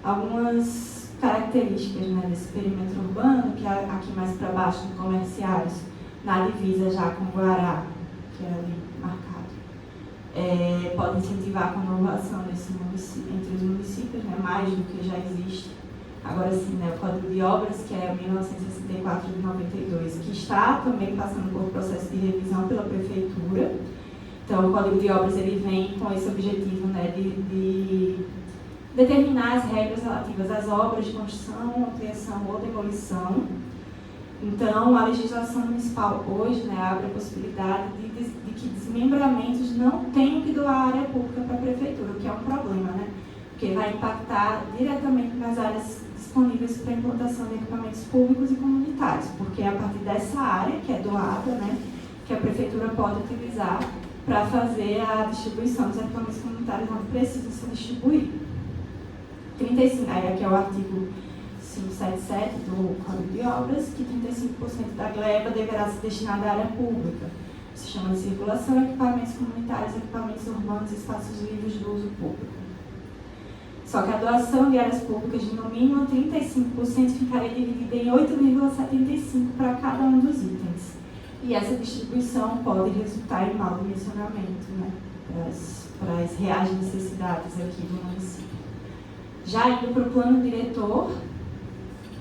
algumas características, né, desse perímetro urbano, que é aqui mais para baixo, no Comerciários, na divisa já com Guará, que é ali marcado, pode incentivar a conurbação entre os municípios, né, mais do que já existe. Agora sim, né, o Código de Obras, que é 1964 de 92, que está também passando por processo de revisão pela Prefeitura. Então, o Código de Obras ele vem com esse objetivo, né, de determinar as regras relativas às obras de construção, ampliação ou demolição. Então, a legislação municipal hoje, né, abre a possibilidade de que desmembramentos não tenham que doar área pública para a Prefeitura, o que é um problema, né? Porque vai impactar diretamente nas áreas disponíveis para a implantação de equipamentos públicos e comunitários, porque é a partir dessa área, que é doada, né, que a Prefeitura pode utilizar para fazer a distribuição dos equipamentos comunitários onde precisam ser distribuídos. 35, aí aqui é o artigo 577 do Código de Obras, que 35% da gleba deverá ser destinada à área pública. Se chama de circulação, equipamentos comunitários, equipamentos urbanos e espaços livres do uso público. Só que a doação de áreas públicas de no mínimo 35% ficaria dividida em 8,75 para cada um dos itens. E essa distribuição pode resultar em mau dimensionamento, né, para as reais necessidades aqui do município. Já indo para o plano diretor,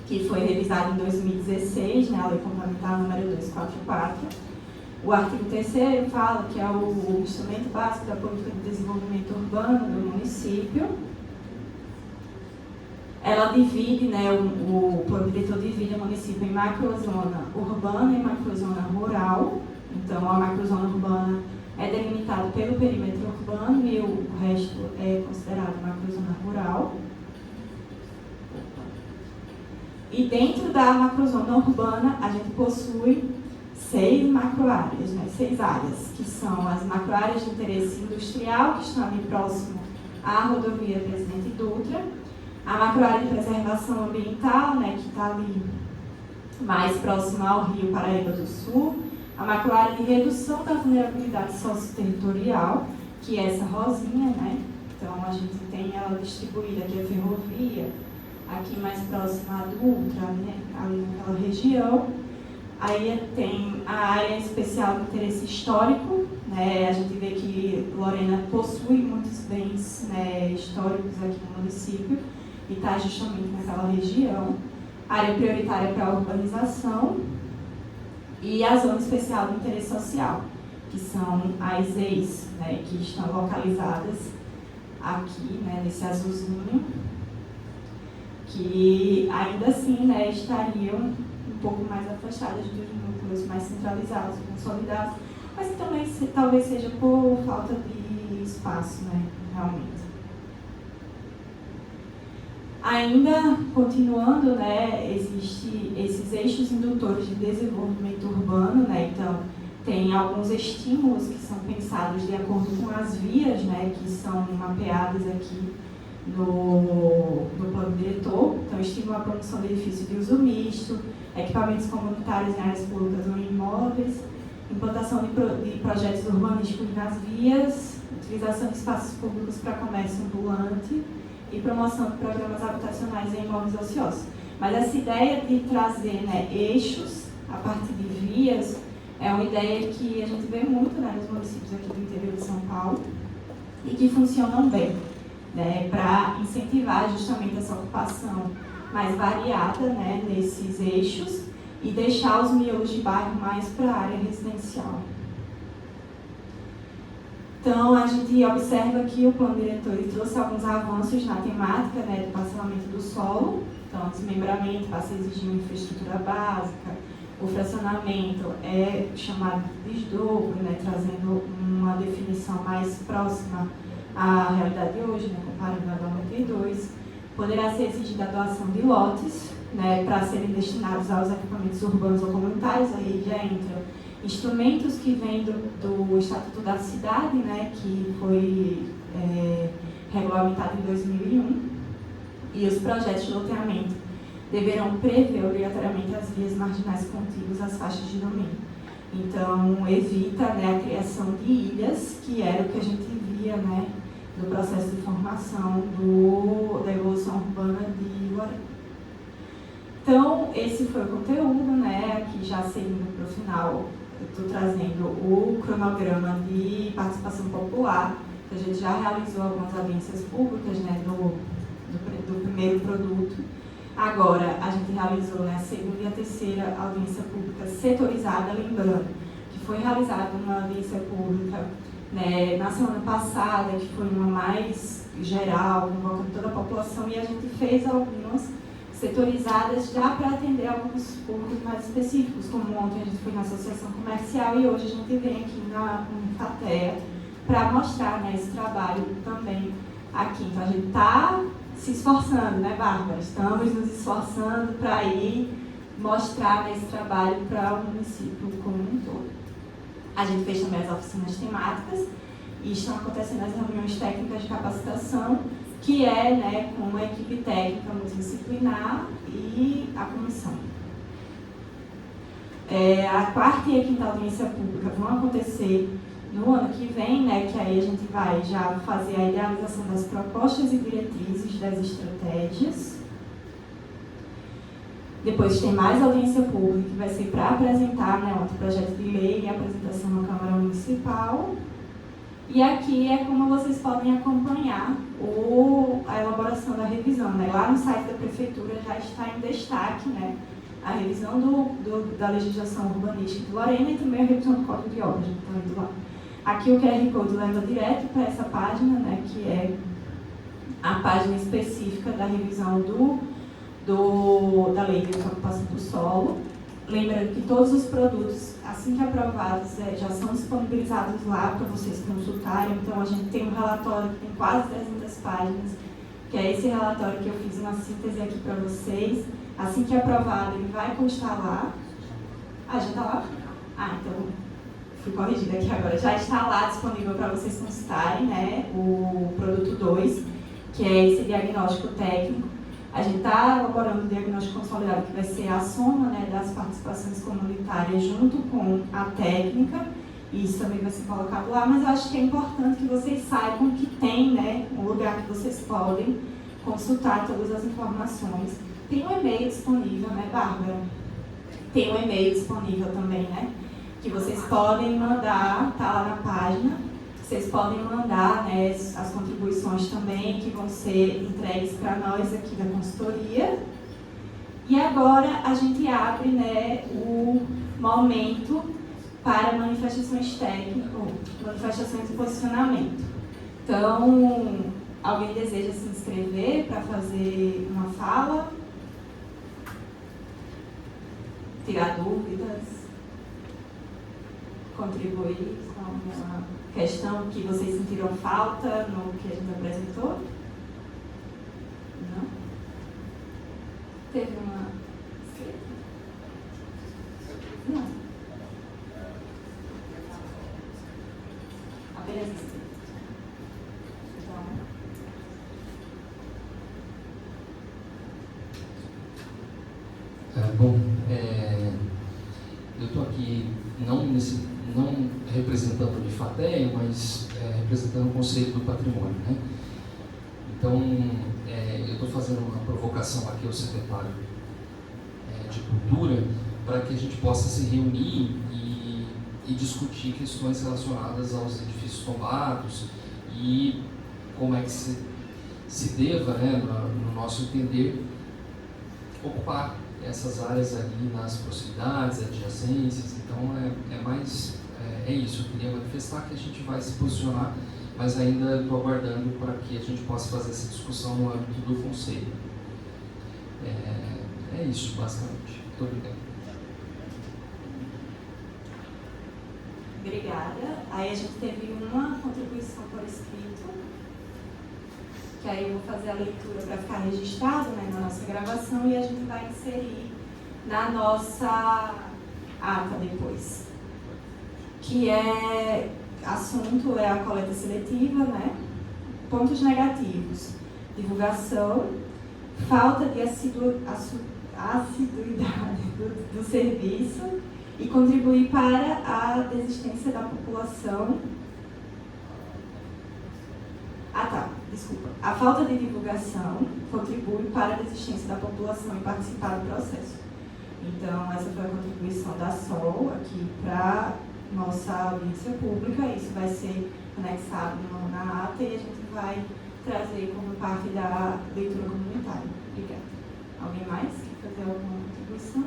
que foi revisado em 2016, né, a Lei Complementar número 244, o artigo 3º fala que é o instrumento básico da política de desenvolvimento urbano do município. Ela divide, né, o plano diretor divide o município em macrozona urbana e macrozona rural. Então, a macrozona urbana é delimitada pelo perímetro urbano e o resto é considerado macrozona rural. E dentro da macrozona urbana, a gente possui 6 macroáreas, né, 6 áreas, que são as macroáreas de interesse industrial, que estão ali próximo à rodovia Presidente Dutra, a macroárea de preservação ambiental, né, que está ali mais próxima ao Rio Paraíba do Sul, a macroárea de redução da vulnerabilidade socioterritorial, que é essa rosinha, né, então a gente tem ela distribuída aqui a ferrovia, aqui mais próxima à Dutra, né, ali naquela região. Aí tem a área especial de interesse histórico, né, a gente vê que Lorena possui muitos bens, né, históricos aqui no município, e está justamente naquela região. Área prioritária para a urbanização e a zona especial de interesse social, que são as EIs, né, que estão localizadas aqui, né, nesse azulzinho, que ainda assim, né, estariam um pouco mais afastadas dos núcleos mais centralizados, consolidados, mas também talvez seja por falta de espaço, né, realmente. Ainda continuando, né, existem esses eixos indutores de desenvolvimento urbano, né, então tem alguns estímulos que são pensados de acordo com as vias, né, que são mapeadas aqui no plano diretor. Então, estimula a produção de edifícios de uso misto, equipamentos comunitários em áreas públicas ou em imóveis, implantação de projetos urbanísticos nas vias, utilização de espaços públicos para comércio ambulante e promoção de programas habitacionais em imóveis ociosos. Mas essa ideia de trazer, né, eixos a partir de vias é uma ideia que a gente vê muito, né, nos municípios aqui do interior de São Paulo e que funcionam bem, né, para incentivar justamente essa ocupação mais variada, né, nesses eixos e deixar os miolos de bairro mais para a área residencial. Então, a gente observa que o plano diretor trouxe alguns avanços na temática, né, do parcelamento do solo. Então, o desmembramento passa a exigir uma infraestrutura básica, o fracionamento é chamado de desdobro, né, trazendo uma definição mais próxima à realidade de hoje, né, comparando a 92. Poderá ser exigida a doação de lotes, né, para serem destinados aos equipamentos urbanos ou comunitários. Aí já entram instrumentos que vêm do Estatuto da Cidade, né, que foi regulamentado em 2001, e os projetos de loteamento deverão prever obrigatoriamente as vias marginais contíguas às faixas de domínio. Então, evita, né, a criação de ilhas, que era o que a gente via, né, do processo de formação da evolução urbana de Lorena. Então, esse foi o conteúdo, né? Aqui já seguindo para o final, eu estou trazendo o cronograma de participação popular. A gente já realizou algumas audiências públicas, né, do primeiro produto. Agora, a gente realizou, né, a segunda e a terceira audiência pública setorizada, lembrando que foi realizada uma audiência pública, né, na semana passada, que foi uma mais geral, convocando toda a população, e a gente fez algumas setorizadas já para atender alguns públicos mais específicos, como ontem a gente foi na associação comercial e hoje a gente vem aqui na Unifatea para mostrar, né, esse trabalho também aqui. Então a gente está se esforçando, né, Bárbara? Estamos nos esforçando para ir mostrar, né, esse trabalho para o município como um todo. A gente fez também as oficinas temáticas e estão acontecendo as reuniões técnicas de capacitação, que é, né, com a equipe técnica multidisciplinar e a comissão. A quarta e a quinta audiência pública vão acontecer no ano que vem, né, que aí a gente vai já fazer a idealização das propostas e diretrizes das estratégias. Depois tem mais audiência pública, que vai ser para apresentar, né, outro projeto de lei e apresentação na Câmara Municipal. E aqui é como vocês podem acompanhar a elaboração da revisão, né? Lá no site da Prefeitura já está em destaque, né, a revisão da legislação urbanística de Lorena e também a revisão do Código de Obras, que está indo lá. Aqui o QR Code leva direto para essa página, né, que é a página específica da revisão da Lei de Ocupação do Solo. Lembrando que todos os produtos, assim que aprovados, já são disponibilizados lá para vocês consultarem. Então, a gente tem um relatório que tem quase 300 páginas, que é esse relatório que eu fiz uma síntese aqui para vocês. Assim que aprovado, ele vai constar lá. Ah, já está lá? Ah, então, fui corrigida aqui agora. Já está lá disponível para vocês consultarem, né, o produto 2, que é esse diagnóstico técnico. A gente está elaborando um diagnóstico consolidado que vai ser a soma, né, das participações comunitárias junto com a técnica, e isso também vai ser colocado lá, mas eu acho que é importante que vocês saibam que tem, né, um lugar que vocês podem consultar todas as informações. Tem um e-mail disponível, né, Bárbara? Tem um e-mail disponível também, né, que vocês podem mandar, tá lá na página. Vocês podem mandar, né, as contribuições também, que vão ser entregues para nós aqui da consultoria. E agora a gente abre, né, o momento para manifestações técnicas, manifestações de posicionamento. Então, alguém deseja se inscrever para fazer uma fala? Tirar dúvidas? Contribuir com uma questão que vocês sentiram falta no que a gente apresentou? Não? Teve uma escrita? Não. Apenas escrita. Bom, eu estou aqui não representando a Unifatea, mas representando o Conselho do Patrimônio, né? Então, eu estou fazendo uma provocação aqui ao secretário de Cultura para que a gente possa se reunir e discutir questões relacionadas aos edifícios tombados e como é que se deva, né, no nosso entender, ocupar essas áreas ali nas proximidades, adjacências. Então é isso, eu queria manifestar que a gente vai se posicionar, mas ainda estou aguardando para que a gente possa fazer essa discussão no âmbito do Conselho. É isso, basicamente. Muito obrigado. Obrigada. Aí a gente teve uma contribuição por escrito, que aí eu vou fazer a leitura para ficar registrado, né, na nossa gravação, e a gente vai inserir na nossa ata depois. Que assunto é a coleta seletiva, né? Pontos negativos: divulgação, falta de assiduidade do serviço e contribuir para a desistência da população. Desculpa. a falta de divulgação contribui para a desistência da população em participar do processo. Então, essa foi a contribuição da SOL aqui para nossa audiência pública. Isso vai ser anexado na ata e a gente vai trazer como parte da leitura comunitária. Obrigada. Alguém mais quer fazer alguma contribuição?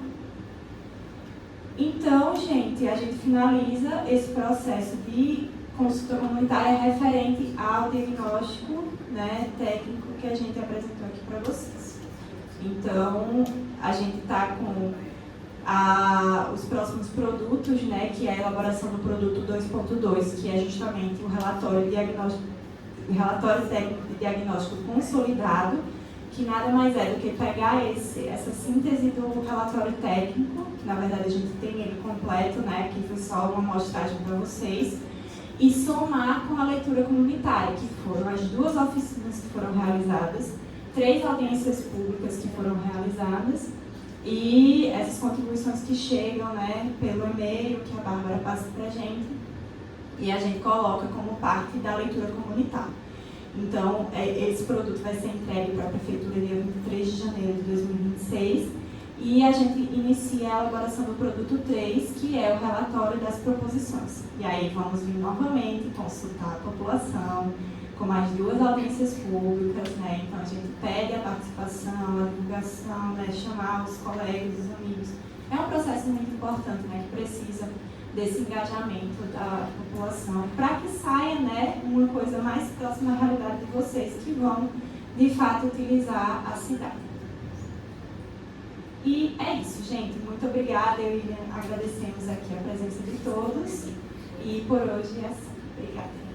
Então, gente, a gente finaliza esse processo de consulta comunitária referente ao diagnóstico, né, técnico que a gente apresentou aqui para vocês. Então, a gente está com os próximos produtos, né, que é a elaboração do produto 2.2, que é justamente o relatório técnico de diagnóstico consolidado, que nada mais é do que pegar essa síntese do relatório técnico. Na verdade, a gente tem ele completo, né, aqui foi só uma amostragem para vocês, e somar com a leitura comunitária, que foram as 2 oficinas que foram realizadas, 3 audiências públicas que foram realizadas, e essas contribuições que chegam, né, pelo e-mail que a Bárbara passa para a gente, e a gente coloca como parte da leitura comunitária. Então, esse produto vai ser entregue para a Prefeitura dia 23 de janeiro de 2026, e a gente inicia a elaboração do produto 3, que é o relatório das proposições. E aí vamos vir novamente consultar a população, com mais 2 audiências públicas, né? Então a gente pede a participação, a divulgação, né? Chamar os colegas, os amigos. É um processo muito importante, né? Que precisa desse engajamento da população, para que saia, né, uma coisa mais próxima à realidade de vocês, que vão, de fato, utilizar a cidade. E é isso, gente. Muito obrigada. Eu e William agradecemos aqui a presença de todos. E por hoje é assim. Obrigada.